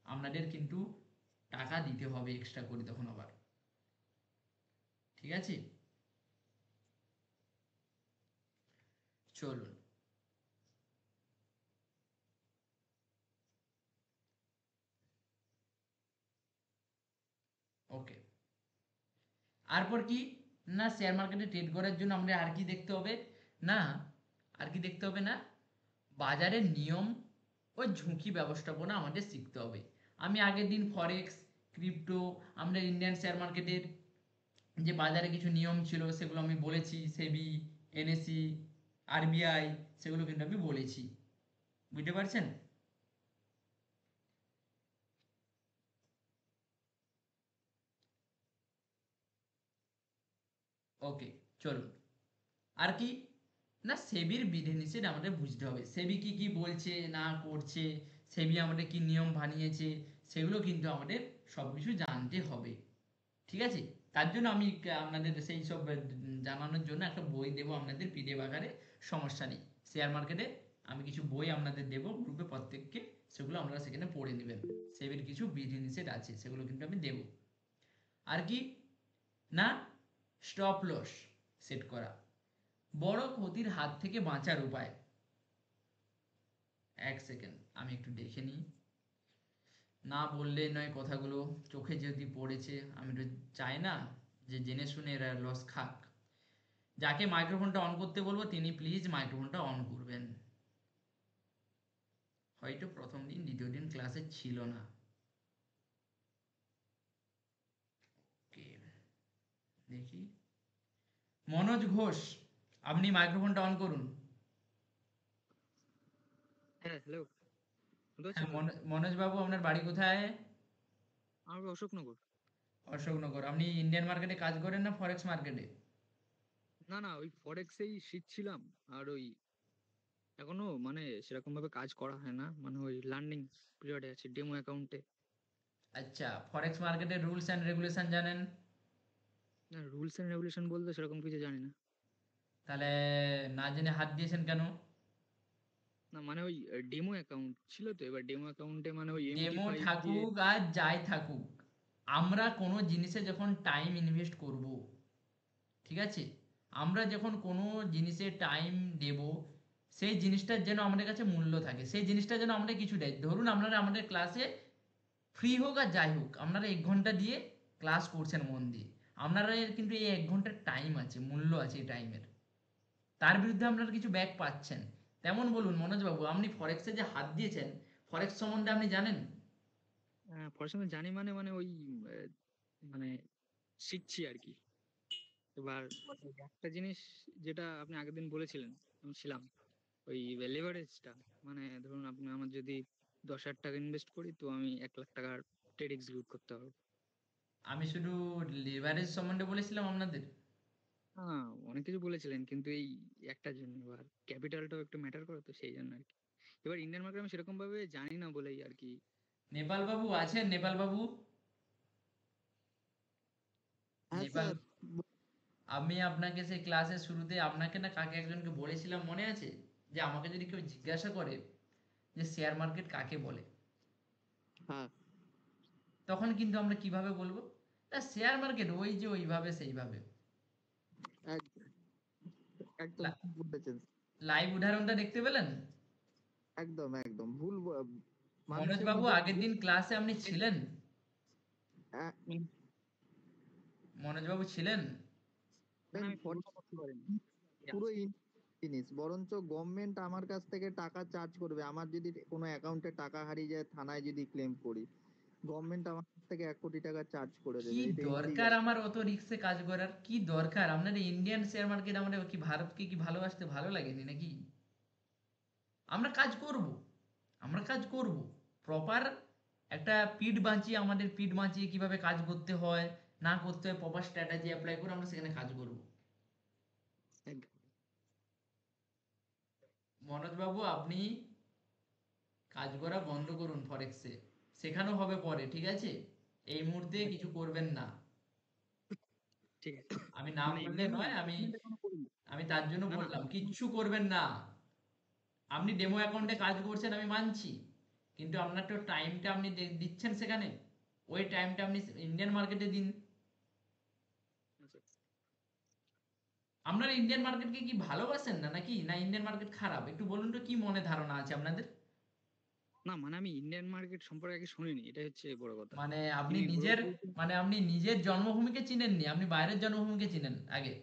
আপনাদের কিন্তু টাকা দিতে হবে এক্সট্রা করে তখন আবার, ঠিক আছে? চলুন, ওকে। তারপর কি না, শেয়ার মার্কেটে ট্রেড করার জন্য আমাদের আর কি দেখতে হবে, না আর কি দেখতে হবে না, বাজারের নিয়ম ও ঝুঁকি ব্যবস্থাপনা আমাদের শিখতে হবে। আমি আগের দিন ফরেক্স, ক্রিপ্টো, আমাদের ইন্ডিয়ান শেয়ার মার্কেটের যে বাজারে কিছু নিয়ম ছিল সেগুলো আমি বলেছি, সেবি, এনএসি, আরবিআই, সেগুলো কিন্তু আমি বলেছি, বুঝতে পারছেন? ওকে, চলুন। আর কি না, সেবির বিধিনিষেধ আমাদের বুঝতে হবে, সেবি কি কি বলছে না করছে, সেবি আমাদের কি নিয়ম বানিয়েছে, সেগুলো কিন্তু আমাদের সবকিছু জানতে হবে। ঠিক আছে? তার জন্য আমি আপনাদের সেই সব জানানোর জন্য একটা বই দেবো আপনাদের পিডিএফ আকারে, সমস্যা নেই। শেয়ার মার্কেটে আমি কিছু বই আপনাদের দেবো গ্রুপে প্রত্যেককে, সেগুলো আপনারা সেখানে পড়ে নেবেন। সেবির কিছু বিধিনিষেধ আছে, সেগুলো কিন্তু আমি দেবো। আর কি না, স্টপ লস সেট করা, বড় ক্ষতির হাত থেকে বাঁচার উপায়। এক সেকেন্ড আমি একটু দেখে নিই, না বললে নয় কথাগুলো, চোখে যদি পড়েছে, আমি তো চাই না যে জেনে শুনে এরা লস খাক। যাকে মাইক্রোফোনটা অন করতে বলবো তিনি প্লিজ মাইক্রোফোনটা অন করবেন। হয়তো প্রথম দিন দ্বিতীয় দিন ক্লাসে ছিল না। ওকে, দেখি। মনোজ ঘোষ, আপনি মাইক্রোফোনটা অন করুন। হ্যাঁ, হ্যালো। শুনতে হ্যাঁ, পাচ্ছেন তো? মনোজ বাবু, আপনার বাড়ি কোথায়? আমার বাড়ি অশোকনগর। অশোকনগর। আপনি ইন্ডিয়ান মার্কেটে কাজ করেন না ফরেক্স মার্কেটে? না, না, ওই ফরেক্সেই শিখছিলাম। আর ওই এখনো মানে সেরকম ভাবে কাজ করা হয় না। মানে ওই লার্নিং পিরিয়ডে আছি, ডেমো অ্যাকাউন্টে। আচ্ছা, ফরেক্স মার্কেটের রুলস অ্যান্ড রেগুলেশন জানেন? না, রুলস এন্ড রেগুলেশন বলতে সেরকম কিছু জানি না। তাহলে না জেনে হাত দিয়েছেন কেন? না মানে ওই ডেমো অ্যাকাউন্ট ছিল তো, এবার ডেমো অ্যাকাউন্টে মানে ওই ডেমো MT5 দিয়ে। থাকুক আর যাই থাকুক, আমরা কোনো জিনিসে যখন টাইম ইনভেস্ট করব, ঠিক আছে, আমরা যখন কোনো জিনিসে টাইম দেব, সেই জিনিসটার যেন আমাদের কাছে মূল্য থাকে, সেই জিনিসটা যেন আমাদের কিছু দেয়। ধরুন আপনারা আমাদের ক্লাসে ফ্রি হোক আর যাই হোক আপনারা 1 ঘন্টা দিয়ে ক্লাস করছেন মন দিয়ে, আপনারা কিন্তু এই 1 ঘন্টার টাইম আছে, মূল্য আছে এই টাইমের, তার বিরুদ্ধে আপনারা কিছু ব্যাক পাচ্ছেন। তেমন বলুন মনোজবাবু, আপনি ফরেক্সে যে হাত দিয়েছেন, ফরেক্স সম্বন্ধে আপনি জানেন? পড়াশোনা জানি মানে মানে ওই আহ, মানে শিখছি আর কি। এবার ওই একটা জিনিস যেটা আপনি আগের দিন বলেছিলেন, আমি ছিলাম ওই লেভারেজটা। মানে ধরুন আপনি আমার যদি 10,000 টাকা ইনভেস্ট করি তো আমি 1 লাখ টাকার ট্রেড এক্সিকিউট করতে পারবো। আমি শুধু লিভারেজ সম্বন্ধে বলেছিলাম আপনাদের। হ্যাঁ, অনেক কিছু বলেছিলেন কিন্তু এই একটা জন্য এবার ক্যাপিটালটাও একটু ম্যাটার করে তো সেই জন্য আর কি। এবার ইন্ডিয়ান মার্কেট আমি সেরকম ভাবে জানি না বলেই আর কি। নেপাল বাবু আছেন? নেপাল বাবু, হ্যাঁ নেপাল, স্যার। আমি আপনাকে সেই ক্লাসের শুরুতে আপনাকে না কাকে একজনকে বলেছিলাম মনে আছে, যে আমাকে যদি কেউ জিজ্ঞাসা করে যে শেয়ার মার্কেট কাকে বলে, হ্যাঁ, তখন কিন্তু আমরা কিভাবে বলবো, তা শেয়ার মার্কেট ওই যে ওইভাবে সেইভাবে। এক- একদম ঠিক বলেছেন। লাইভ উদাহরণটা দেখতে পেলেন? একদম একদম মনোজ মানুষের বাবু, নিজের আগের দিন ক্লাসে আপনি ছিলেন? আ- মনোজ বাবু ছিলেন? মানে আমি ফর- পুরোটা করতে পারিনি। পুরো জিনিস বরঞ্চ গভর্নমেন্ট আমার কাছ থেকে টাকা চার্জ করবে। আমার যদি কোনো অ্যাকাউন্টে টাকা হারিয়ে যায়, থানায় যদি ক্লেম করি, গভর্নমেন্ট আমার কাছ থেকে 1 কোটি টাকা চার্জ করে কি দেবে। এটা দরকার ইলিগাল। আমার অত রিস্কে কাজ করার, কি দরকার? আপনার ইন্ডিয়ান শেয়ার মার্কেট, আমাদের কি ভারতকে কি ভালোবাসতে ভালো লাগেনি নাকি? আমরা কাজ করব, আমরা কাজ করব প্রপার, একটা পিঠ বাঁচিয়ে, আমাদের পিঠ বাঁচিয়ে কিভাবে কাজ করতে হয় না করতে হয়, প্রপার স্ট্র্যাটেজি অ্যাপ্লাই করে আমরা সেখানে কাজ করব। মনোজ বাবু, আপনি কাজ করা বন্ধ করুন ফরেক্সে, শেখানো হবে পরে, ঠিক আছে? এই মুহূর্তে কিছু করবেন না। ঠিক আছে। আমি না মানে এমনি বললে আমি নয়, আমি ইনভেস্টমেন্ট এখনো করিনি। আমি তার জন্য না, না, বললাম কিচ্ছু করবেন না। আপনি ডেমো অ্যাকাউন্টে কাজ করছেন আমি মানছি, কিন্তু আপনার তো টাইমটা আপনি দিচ্ছেন সেখানে, ওই টাইমটা আপনি ইন্ডিয়ান মার্কেটে দিন। আচ্ছা। আপনারা ইন্ডিয়ান মার্কেটকে কি ভালোবাসেন না নাকি, না ইন্ডিয়ান মার্কেট খারাপ? একটু বলুন তো, কি মনে ধারণা আছে আপনাদের? না মানে আমি ইন্ডিয়ান মার্কেট সম্পর্কে আগে শুনিনি, এটাই হচ্ছে বড় কথা। মানে আপনি যিনি গ্রো নিজের, করেছেন। মানে আপনি নিজের জন্মভূমিকে চিনেননি, আপনি বাইরের জন্মভূমিকে চিনেন আগে।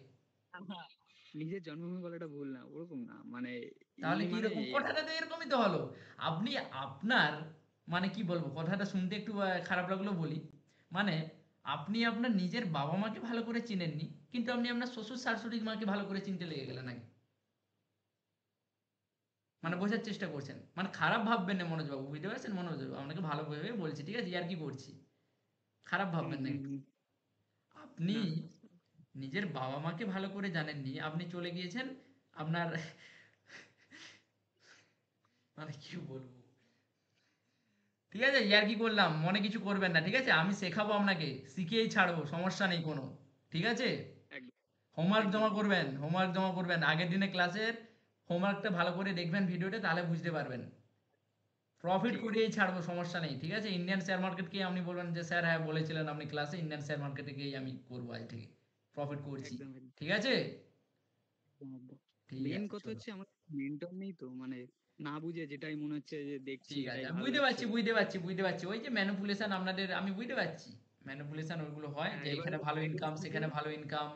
নিজের জন্মভূমি বলাটা ভুল না, ওরকম না মানে তাহলে এমনি কি মানে রকম? কথাটা তো এরকমই তো হলো। আপনি আপনার, মানে কি বলবো, কথাটা শুনতে একটু খারাপ লাগলো বলি, মানে আপনি আপনার নিজের বাবা মাকে ভালো করে চিনেননি, কিন্তু আপনি আপনার শ্বশুর শাশুড়ি মাকে ভালো করে চিনতে লেগে গেলেন আগে। মানে বোঝার চেষ্টা করছেন, মানে খারাপ ভাববেন না মনোজ বাবু, বুঝতে পারছেন? মনোজ বাবু আপনাকে ভালো ভেবে বলছি, ঠিক আছে? আর কি করছি, খারাপ হুম, ভাববেন না হুম, একটু। হুম। আপনি না, না। নিজের বাবা মাকে ভালো করে জানেননি, আপনি চলে গিয়েছেন আপনার মানে কি বলবো, ঠিক আছে ইয়ার্কি করলাম, মনে কিছু করবেন না, ঠিক আছে? আমি শেখাবো আপনাকে, শিখিয়েই ছাড়বো, সমস্যা নেই কোনো, ঠিক আছে? একদম হোমওয়ার্ক একদম জমা একদম করবেন, হোমওয়ার্ক জমা করবেন আগের দিনে ক্লাসের হোমওয়ার্কটা ভালো করে দেখবেন ভিডিওটা, তাহলে বুঝতে পারবেন। প্রফিট ঠিক আছে করিয়েই ছাড়বো, সমস্যা নেই, ঠিক আছে? ইন্ডিয়ান শেয়ার মার্কেটকে আপনি বলবেন যে স্যার হ্যাঁ বলেছিলেন আপনি ক্লাসে, ইন্ডিয়ান শেয়ার মার্কেটে গিয়েই আমি করবো আজ থেকে, প্রফিট করছি, একদম একদম ঠিক আছে? একদম একদম ঠিক মেন আছে কথা চলো, হচ্ছে আমার মেন্টর নেই তো, মানে না বুঝে যেটাই মনে হচ্ছে যে দেখছি ঠিক আছে, এটাই আমি ভালো বুঝতে হচ্ছে। পারছি, বুঝতে পারছি, বুঝতে পারছি, ওই যে ম্যানিপুলেশন আপনাদের, আমি বুঝতে পারছি, ম্যানিপুলেশন ওইগুলো হয় হ্যাঁ যে এবার এখানে ভালো গাইডেন্স ইনকাম, থাকলে, সেখানে ভালো ইনকাম,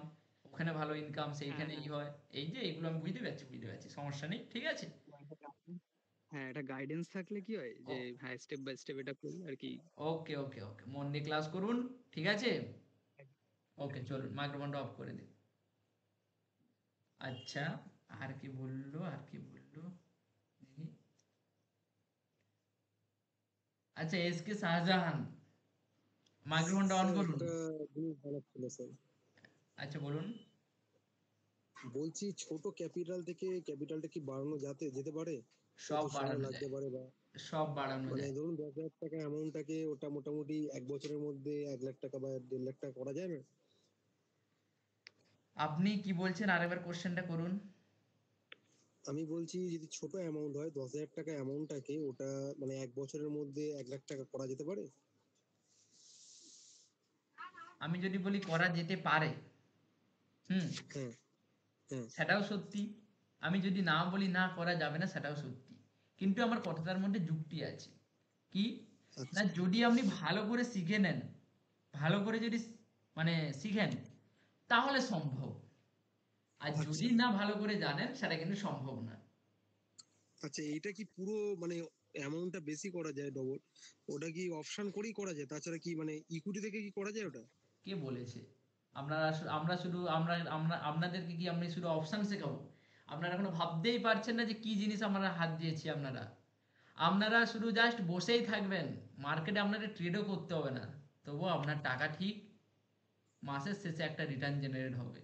ওখানে ভালো ইনকাম, হ্যাঁ সেইখানে হ্যাঁ এই হয়, এই যে এগুলো আমি বুঝতে পারছি, বুঝতে পারছি, সমস্যা নেই, ঠিক আছে? হ্যাঁ এটা গাইডেন্স থাকলে কি হয় ও যে হ্যাঁ স্টেপ বাই স্টেপ এটা করি আর কি। ওকে ওকে ওকে, মন দিয়ে ক্লাস করুন, ঠিক আছে? ওকে একদম চলুন, মাইক্রোফোনটা অফ করে দিন। আচ্ছা, আর কি বললো, আর কি বললো দেখি। আচ্ছা, এস কে শাহজাহান, মাইক্রোফোনটা অন স্যার করুন। একটা জিনিস জানার ছিল স্যার। আচ্ছা বলুন। বলছি ছোট ক্যাপিটাল থেকে ক্যাপিটালটা কি বাড়ানো যেতে পারে? কত সব সময় বাড়ানো লাগতে যায়, পারে, বা সব বাড়ানো মানে যায়। ধরুন 10,000 টাকা অ্যামাউন্টটাকে ওটা মোটামুটি 1 বছরের মধ্যে 1 লাখ টাকা বা 1.5 লাখ টাকা করা যায় না? আপনি কি বলছেন আরেকবার কোশ্চেনটা করুন। আমি বলছি যদি ছোট অ্যামাউন্ট হয় 10,000 টাকা অ্যামাউন্টটাকে ওটা মানে 1 বছরের মধ্যে 1 লাখ টাকা করা যেতে পারে? আমি যদি বলি করা যেতে পারে, হুম, হ্যাঁ, হ্যাঁ। সেটাও সত্যি। আমি যদি না বলি না করা যাবে না, সেটাও সত্যি। কিন্তু আমার কথাটার মধ্যে যুক্তি আছে। কি? না, আচ্ছা, যদি আপনি ভালো করে শিখে নেন, ভালো করে যদি মানে শিখেন, তাহলে সম্ভব। আর আচ্ছা, যদি না ভালো করে জানেন, সেটা কিন্তু সম্ভব না। আচ্ছা। এইটা কি পুরো মানে অ্যামাউন্টটা বেশি করা যায় ডবল? ওটা কি অপশন করেই করা যায়? তাছাড়া কি মানে ইকুইটি থেকে কি করা যায় ওটা? কে বলেছে? আমরা শুধু আমরা আমরা আপনাদেরকে কি আমি শুধু অপশন শেখাবো? আপনারা এখনো ভাবতেই পারছেন না যে কি জিনিস আমরা হাত দিয়েছি আপনারা। আপনারা শুধু জাস্ট বসেই থাকবেন, মার্কেটে আপনাদের ট্রেডও করতে হবে না, তবুও আপনার টাকা ঠিক মাসের শেষে একটা রিটার্ন জেনারেট হবে।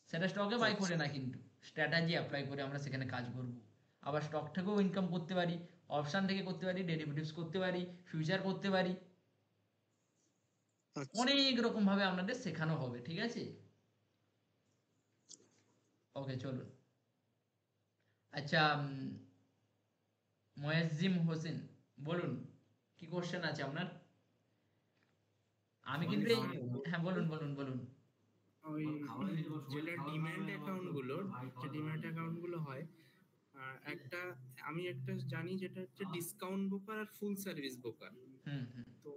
সেটা স্টকে বাই আচ্ছা, করে না, কিন্তু স্ট্র্যাটেজি অ্যাপ্লাই করে আমরা সেখানে কাজ করব। আবার স্টক থেকেও ইনকাম করতে পারি, অপশন থেকে করতে পারি, ডেরিভেটিভস করতে পারি, ফিউচার করতে পারি, আচ্ছা। অনেক রকম ভাবে আপনাদের শেখানো হবে, ঠিক আছে? ওকে চলুন। আচ্ছা, ময়াজ্জিম হোসেন, বলুন কি কোশ্চেন আছে আপনার? আমি কিন্তু এই, হ্যাঁ বলুন বলুন বলুন। ওই যেটা ডিম্যান্ড অ্যাকাউন্ট গুলো, যে ডিম্যান্ড অ্যাকাউন্ট গুলো হয়, একটা আমি একটা জানি যেটা হচ্ছে ডিসকাউন্ট ব্রোকার আর ফুল সার্ভিস ব্রোকার। হুম হুম তো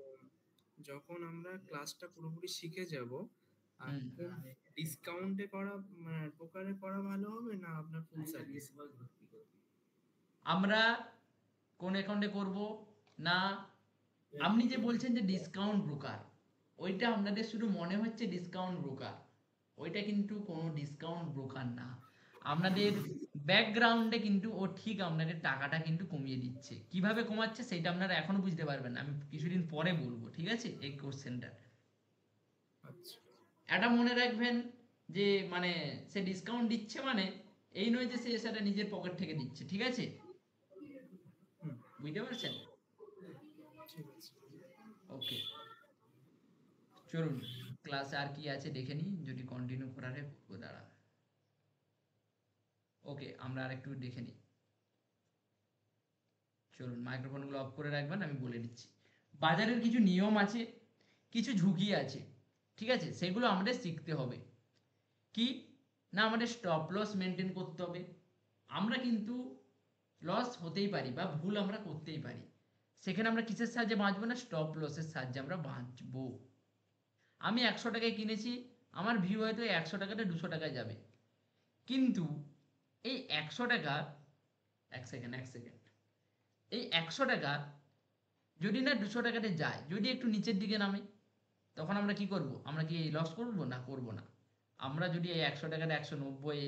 যখন আমরা ক্লাসটা পুরোপুরি শিখে যাব, আর হুম। কোন ডিসকাউন্টে করা মানে ব্রোকারে করা ভালো হবে না আপনার ফুল সার্ভিস? আমরা কোন অ্যাকাউন্টে করব না, আপনি যে বলছেন যে ডিসকাউন্ট ব্রোকার, ওইটা আপনাদের শুধু মনে হচ্ছে ডিসকাউন্ট ব্রোকার, ওইটা কিন্তু কোনো ডিসকাউন্ট ব্রোকার না। আপনাদের ব্যাকগ্রাউন্ডে কিন্তু ও ঠিক আপনাদের টাকাটা কিন্তু কমিয়ে দিচ্ছে। কিভাবে কমাচ্ছে সেটা আপনারা এখনো বুঝতে পারবেন না, আমি কিছুদিন পরে বলবো, ঠিক আছে? এই কোশ্চেনটা আচ্ছা, এটা মনে রাখবেন যে মানে সে ডিসকাউন্ট দিচ্ছে মানে এই নয় যে সে সেটা নিজের পকেট থেকে দিচ্ছে, ঠিক আছে? হুম, বুঝতে পারছেন? ঠিক আছে। ওকে চলুন, ক্লাসে আর কি আছে দেখে নিই, যদি কন্টিনিউ করার হয় করবো, দাঁড়া। ওকে, আমরা আর একটু দেখে নিই। চলুন, মাইক্রোফোনগুলো অফ করে রাখবেন, আমি বলে দিচ্ছি। বাজারের কিছু নিয়ম আছে, কিছু ঝুঁকি আছে, ঠিক আছে? সেগুলো আমাদের শিখতে হবে। কি? না, আমাদের স্টপ লস মেনটেন করতে হবে। আমরা কিন্তু লস হতেই পারি বা ভুল আমরা করতেই পারি, সেখানে আমরা কিসের সাহায্যে বাঁচবো না, স্টপ লসের সাহায্যে আমরা বাঁচবো। আমি 100 টাকায় কিনেছি, আমার ভিউ হয়তো 100 টাকাটা 200 টাকায় যাবে, কিন্তু এই 100 টাকা, এক সেকেন্ড, এই 100 টাকা যদি না 200 টাকাতে যায়, যদি একটু নিচের দিকে নামে, তখন আমরা কি করব? আমরা কি লস করব না? করব না। আমরা যদি এই 100 টাকাটা 190,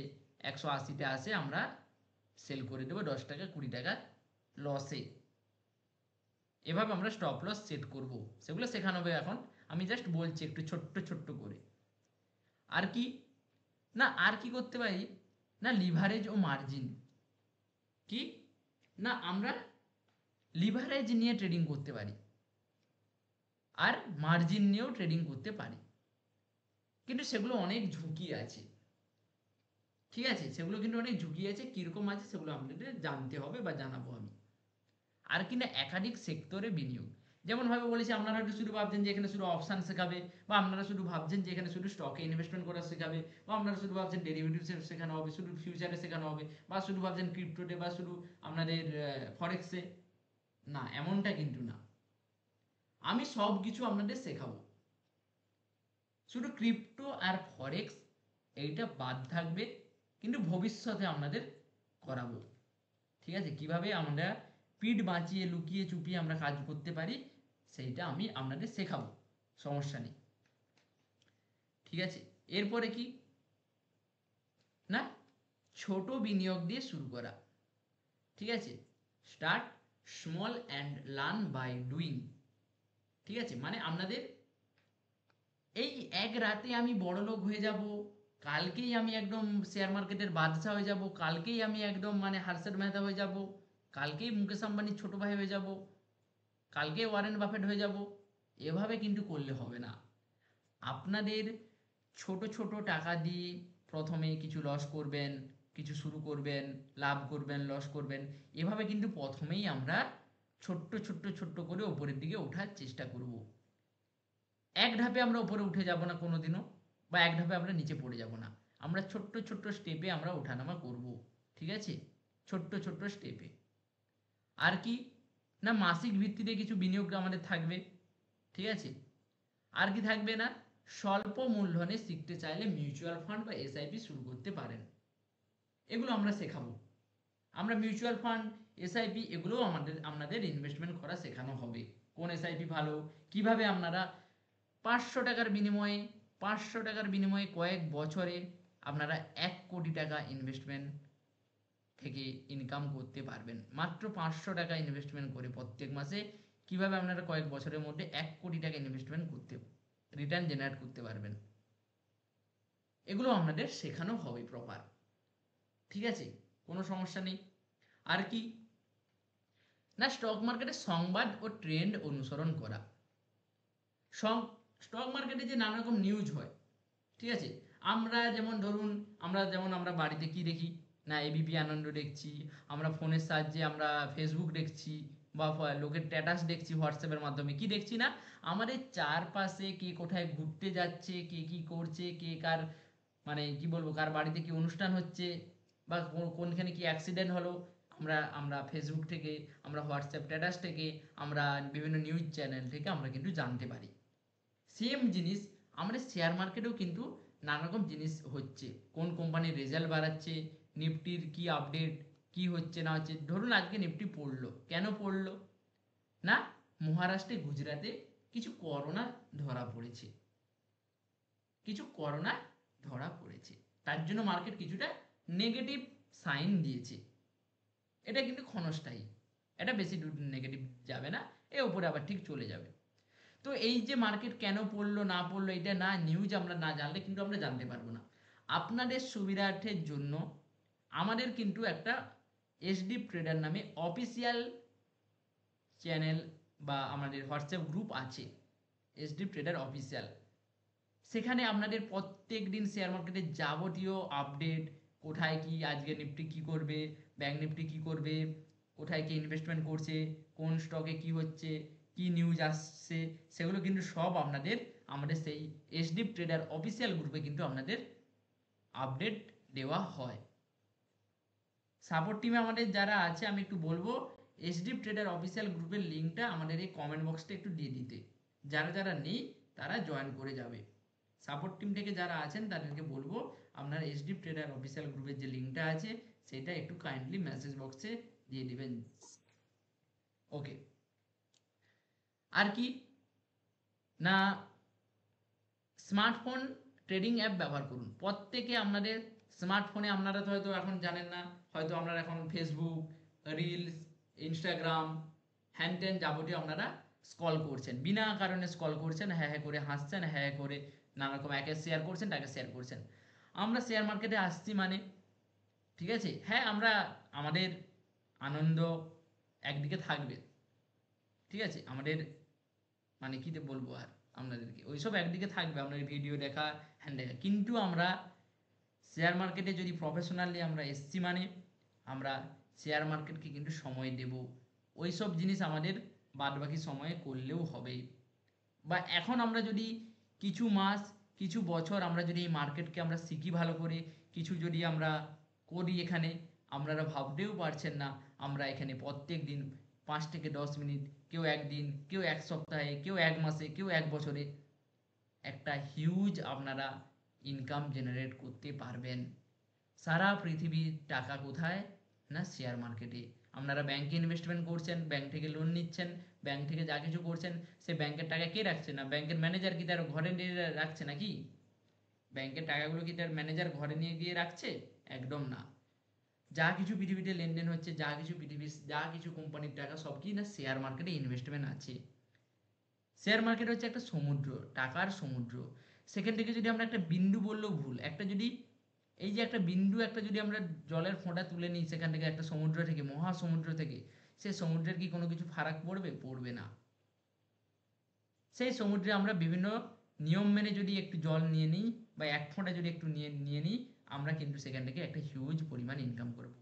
180-তে আসে, আমরা সেল করে দেবো 10 টাকা 20 টাকা লসে। এভাবে আমরা স্টপ লস সেট করব, সেগুলো শেখানো হবে এখন, আমি জাস্ট বলছি একটু ছোট্ট ছোট্ট করে। আর কি না আর কি করতে পারি না লিভারেজ ও মার্জিন কি না আমরা লিভারেজ নিয়ে ট্রেডিং করতে পারি আর মার্জিন নিয়েও ট্রেডিং করতে পারি, কিন্তু সেগুলো অনেক ঝুঁকি আছে। ঠিক আছে, সেগুলো কিন্তু অনেক ঝুঁকি আছে, কিরকম আছে সেগুলো আপনাদের জানতে হবে বা জানাবো আমি। আর কিনা একাধিক সেক্টরে বিনিয়োগ, যেমন ভাবে বলেছি আপনারা হয়তো শুধু ভাবছেন যে এখানে শুধু অপশন শেখাবে, বা আপনারা শুধু ভাবছেন যে এখানে শুধু স্টকে ইনভেস্টমেন্ট করা শেখাবে, বা আপনারা শুধু ভাবছেন ডেরিভেটিভস শেখানো হবে, শুধু ফিউচারে শেখানো হবে, বা শুধু ভাবছেন ক্রিপ্টোতে বা শুধু আপনাদের ফরেক্সে। না, এমনটা কিন্তু না, আমি সব কিছু আপনাদের শেখাবো। শুধু ক্রিপ্টো আর ফরেক্স এইটা বাদ থাকবে, কিন্তু ভবিষ্যতে আপনাদের করাবো। ঠিক আছে, কিভাবে আমরা পিঠ বাঁচিয়ে লুকিয়ে চুপিয়ে আমরা কাজ করতে পারি সেইটা আমি আপনাদের শেখাবো, সমস্যা নেই। ঠিক আছে, এরপরে কি না ছোট বিনিয়োগ দিয়ে শুরু করা। ঠিক আছে, start small and learn by doing. ঠিক আছে, মানে আপনাদের এই এক রাতে আমি বড় লোক হয়ে যাব, কালকেই আমি একদম শেয়ার মার্কেটের বাদশা হয়ে যাব, কালকেই আমি একদম মানে হর্ষদ মেহতা হয়ে যাব, কালকেই মুকেশ আম্বানির ছোট ভাই হয়ে যাব, কালকেই ওয়ারেন বাফেট হয়ে যাব, এভাবে কিন্তু করলে হবে না। আপনাদের ছোট ছোট টাকা দিয়ে প্রথমে কিছু লস করবেন, কিছু শুরু করবেন, লাভ করবেন, লস করবেন, এভাবে কিন্তু প্রথমেই আমরা ছোট্ট ছোট্ট ছোট্ট করে ওপরের দিকে ওঠার চেষ্টা করব। এক ধাপে আমরা উপরে উঠে যাব না কোনোদিনও, বা এক ধাপে আমরা নিচে পড়ে যাব না, আমরা ছোট্ট ছোট্ট স্টেপে আমরা ওঠানামা করব। ঠিক আছে, ছোট্ট ছোট্ট স্টেপে। আর কি না মাসিক ভিত্তিতে কিছু বিনিয়োগ আমাদের থাকবে। ঠিক আছে, আর কি থাকবে না স্বল্প মূলধনে শিখতে চাইলে মিউচুয়াল ফান্ড বা এসআইপি শুরু করতে পারেন, এগুলো আমরা শেখাবো। আমরা মিউচুয়াল ফান্ড, এসআইপি এগুলোও আপনাদের ইনভেস্টমেন্ট করা শেখানো হবে। কোন এসআইপি ভালো, কিভাবে আপনারা 500 টাকার বিনিময়ে কয়েক বছরে আপনারা 1 কোটি টাকা ইনভেস্টমেন্ট থেকে ইনকাম করতে পারবেন। মাত্র 500 টাকা ইনভেস্টমেন্ট করে প্রত্যেক মাসে কিভাবে আপনারা কয়েক বছরের মধ্যে 1 কোটি টাকা ইনভেস্টমেন্ট করতে রিটার্ন জেনারেট করতে পারবেন, এগুলো আপনাদের শেখানো হবে প্রপার। ঠিক আছে, কোনো সমস্যা নেই। আর কি না স্টক মার্কেটের সংবাদ ও ট্রেন্ড অনুসরণ করা। স্টক মার্কেটে যে নানা রকম নিউজ হয়, ঠিক আছে, আমরা যেমন ধরুন আমরা বাড়িতে কি দেখি না এবিপি আনন্দ দেখছি, আমরা ফোনের সাহায্যে আমরা ফেসবুক দেখছি, বা লোকের স্ট্যাটাস দেখছি হোয়াটসঅ্যাপের মাধ্যমে, কি দেখছি না আমাদের চারপাশে কে কোথায় ঘুরতে যাচ্ছে, কে কি করছে, কে কার মানে কি বলবো কার বাড়িতে কি অনুষ্ঠান হচ্ছে, বা কোনখানে কি অ্যাক্সিডেন্ট হলো, আমরা আমরা ফেসবুক থেকে, আমরা হোয়াটসঅ্যাপ স্ট্যাটাস থেকে, আমরা বিভিন্ন নিউজ চ্যানেল থেকে আমরা কিন্তু জানতে পারি। সেম জিনিস আমাদের শেয়ার মার্কেটেও কিন্তু নানা রকম জিনিস হচ্ছে, কোন কোম্পানির রেজাল্ট বাড়াচ্ছে, নিফটির কি আপডেট, কি হচ্ছে না হচ্ছে। ধরুন আজকে নিফটি পড়লো, কেন পড়লো না মহারাষ্ট্রে গুজরাটে কিছু করোনা ধরা পড়েছে, তার জন্য মার্কেট কিছুটা নেগেটিভ সাইন দিয়েছে। এটা কিন্তু ক্ষণস্থায়ী, এটা বেশি নেগেটিভ যাবে না, এর উপরে আবার ঠিক চলে যাবে। তো এই যে মার্কেট কেন পড়লো না পড়লো এটা না নিউজ আমরা না জানলে কিন্তু আমরা জানতে পারবো না। আপনাদের সুবিধার্থের জন্য আমাদের কিন্তু একটা এসডি ট্রেডার নামে অফিসিয়াল চ্যানেল বা আমাদের হোয়াটসঅ্যাপ গ্রুপ আছে, এসডি ট্রেডার অফিসিয়াল। সেখানে আপনাদের প্রত্যেক দিন শেয়ার মার্কেটের যাবতীয় আপডেট, কোথায় কি আজকে নিফটি কি করবে, ব্যাংক নিফটি কি করবে, কোথায় কি ইনভেস্টমেন্ট করছে, কোন স্টকে কি হচ্ছে, কি নিউজ আসছে, সেগুলো কিন্তু সব আপনাদের আমাদের সেই এসডি ট্রেডার অফিসিয়াল গ্রুপে কিন্তু আপনাদের আপডেট দেওয়া হয়। সাপোর্ট টিমে আমাদের যারা আছে আমি একটু বলবো এসডি ট্রেডার অফিসিয়াল গ্রুপের লিঙ্কটা আমাদের এই কমেন্ট বক্সটা একটু দিয়ে দিতে, যারা যারা নেই তারা জয়েন করে যাবে। সাপোর্ট টিম থেকে যারা আছেন তাদেরকে বলবো আপনার এসডি ট্রেডার অফিসিয়াল গ্রুপের যে লিঙ্কটা আছে সেটা একটু কাইন্ডলি মেসেজ বক্সে দিয়ে দিবেন। ওকে, আর কি না স্মার্টফোন ট্রেডিং অ্যাপ ব্যবহার করুন। প্রত্যেকে আপনাদের স্মার্টফোনে, আপনারা তো হয়তো এখন জানেন না, হয়তো আপনারা এখন ফেসবুক, রিলস, ইনস্টাগ্রাম, হ্যান ত্যান যাবতীয় আপনারা স্ক্রল করছেন, বিনা কারণে স্ক্রল করছেন, হ্যাঁ হ্যাঁ করে হাসছেন, হ্যাঁ হ্যাঁ করে নানা রকম একে শেয়ার করছেন, টাকা শেয়ার করছেন। আমরা শেয়ার মার্কেটে আসছি মানে, ঠিক আছে, হ্যাঁ আমরা আমাদের আনন্দ একদিকে থাকবে, ঠিক আছে, আমাদের মানে কি বলবো আর আপনাদেরকে, ওইসব একদিকে থাকবে, আপনাদের ভিডিও দেখা, হ্যান্ড দেখা, কিন্তু আমরা শেয়ার মার্কেটে যদি প্রফেশনালি আমরা এসছি মানে আমরা শেয়ার মার্কেটকে কিন্তু সময় দেব। ওইসব জিনিস আমাদের বাদবাকি সময়ে করলেও হবে। বা এখন আমরা যদি কিছু মাস, কিছু বছর আমরা যদি এই মার্কেটকে আমরা শিখি ভালো করে, কিছু যদি আমরা করি এখানে, আপনারা ভাবতেও পারছেন না আমরা এখানে প্রত্যেক দিন 5 থেকে 10 মিনিট, কেউ একদিন, কেউ এক সপ্তাহে, কেউ এক মাসে, কেউ এক বছরে একটা হিউজ আপনারা ইনকাম জেনারেট করতে পারবেন। সারা পৃথিবীর টাকা কোথায়? না শেয়ার মার্কেটে। আপনারা ব্যাংকে ইনভেস্টমেন্ট করছেন, ব্যাংক থেকে লোন নিচ্ছেন, ব্যাংক থেকে যা কিছু করছেন, সে ব্যাংকের টাকা কে রাখছে? না ব্যাংকের ম্যানেজার কি তার ঘরে নিয়ে রাখছে নাকি? ব্যাংকের টাকাগুলো কি তার ম্যানেজার ঘরে নিয়ে গিয়ে রাখছে? একদম না। যা কিছু পৃথিবীতে লেনদেন হচ্ছে, যা কিছু পৃথিবীর যা কিছু কোম্পানির টাকা, সব কি না শেয়ার মার্কেটে ইনভেস্টমেন্ট আছে। শেয়ার মার্কেট হচ্ছে একটা সমুদ্র, টাকার সমুদ্র। সেখান থেকে যদি আমরা একটা বিন্দু বললেও ভুল, একটা যদি এই যে একটা বিন্দু, একটা যদি আমরা জলের ফোঁটা তুলে নিই সেখান থেকে, একটা সমুদ্র থেকে, মহাসমুদ্র থেকে, সে সমুদ্রের কি কোনো কিছু ফারাক পড়বে? পড়বে না। সেই সমুদ্রে আমরা বিভিন্ন নিয়ম মেনে যদি একটু জল নিয়ে নিই, বা এক ফোঁটা যদি একটু নিয়ে নিয়ে নিই, আমরা কিন্তু সেখান থেকে একটা হিউজ পরিমাণ ইনকাম করব।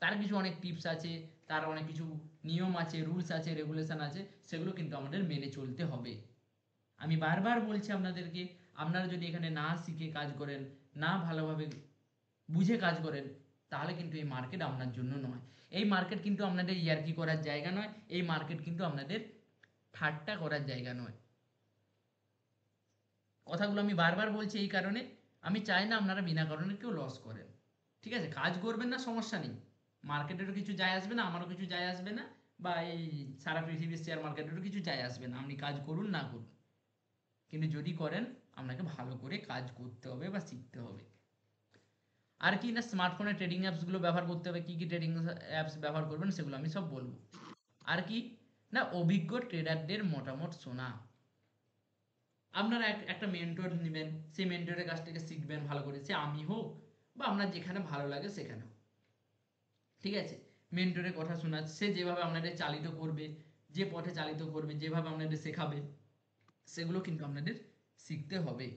তার কিছু অনেক টিপস আছে, তার অনেক কিছু নিয়ম আছে, রুলস আছে, রেগুলেশন আছে, সেগুলো কিন্তু আমাদের মেনে চলতে হবে। আমি বারবার বলছি আপনাদেরকে, আপনারা যদি এখানে না শিখে কাজ করেন, না ভালোভাবে বুঝে কাজ করেন, তাহলে কিন্তু এই মার্কেট আপনার জন্য নয়। এই মার্কেট কিন্তু আপনাদের ইয়ার্কি করার জায়গা নয়, এই মার্কেট কিন্তু আপনাদের ঠাট্টা করার জায়গা নয়। কথাগুলো আমি বারবার বলছি এই কারণে, আমি চাই না আপনারা বিনা কারণে কেউ লস করেন। ঠিক আছে, কাজ করবেন না, সমস্যা নেই, মার্কেটেরও কিছু যায় আসবে না, আমারও কিছু যায় আসবে না, বা এই সারা পৃথিবীর শেয়ার মার্কেটেরও কিছু যায় আসবে না, আপনি কাজ করুন না করুন, কিন্তু যদি করেন আপনাকে ভালো করে কাজ করতে হবে বা শিখতে হবে। আর কি না, স্মার্টফোনে ট্রেডিং অ্যাপসগুলো ব্যবহার করতে হবে। কি কি ট্রেডিং অ্যাপস ব্যবহার করবেন সেগুলো আমি সব বলবো। আর কি না, অভিজ্ঞ ট্রেডারদের মতামত শোনা। আপনারা একটা মেন্টর নেবেন, সেই মেন্টরের কাছ থেকে শিখবেন ভালো করে, সে আমি হোক বা আপনার যেখানে ভালো লাগে সেখানে হোক, ঠিক আছে, মেন্টরের কথা শোনা, সে যেভাবে আপনাদের চালিত করবে, যে পথে চালিত করবে, যেভাবে আপনাদের শেখাবে, সেগুলো কিন্তু আপনাদের শিখতে হবে।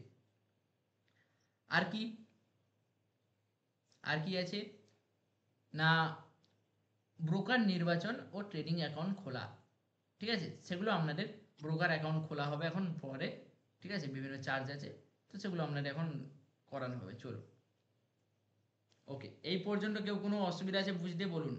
আর কি, আর কি আছে না, ব্রোকার নির্বাচন ও ট্রেডিং অ্যাকাউন্ট খোলা, ঠিক আছে, সেগুলো আপনাদের ব্রোকার অ্যাকাউন্ট খোলা হবে এখন পরে, ঠিক আছে, বিভিন্ন চার্জ আছে, তো সেগুলো আপনাদের এখন করানো হবে। চলো, ওকে, এই পর্যন্ত কেউ কোনো অসুবিধা আছে বুঝতে বলুন।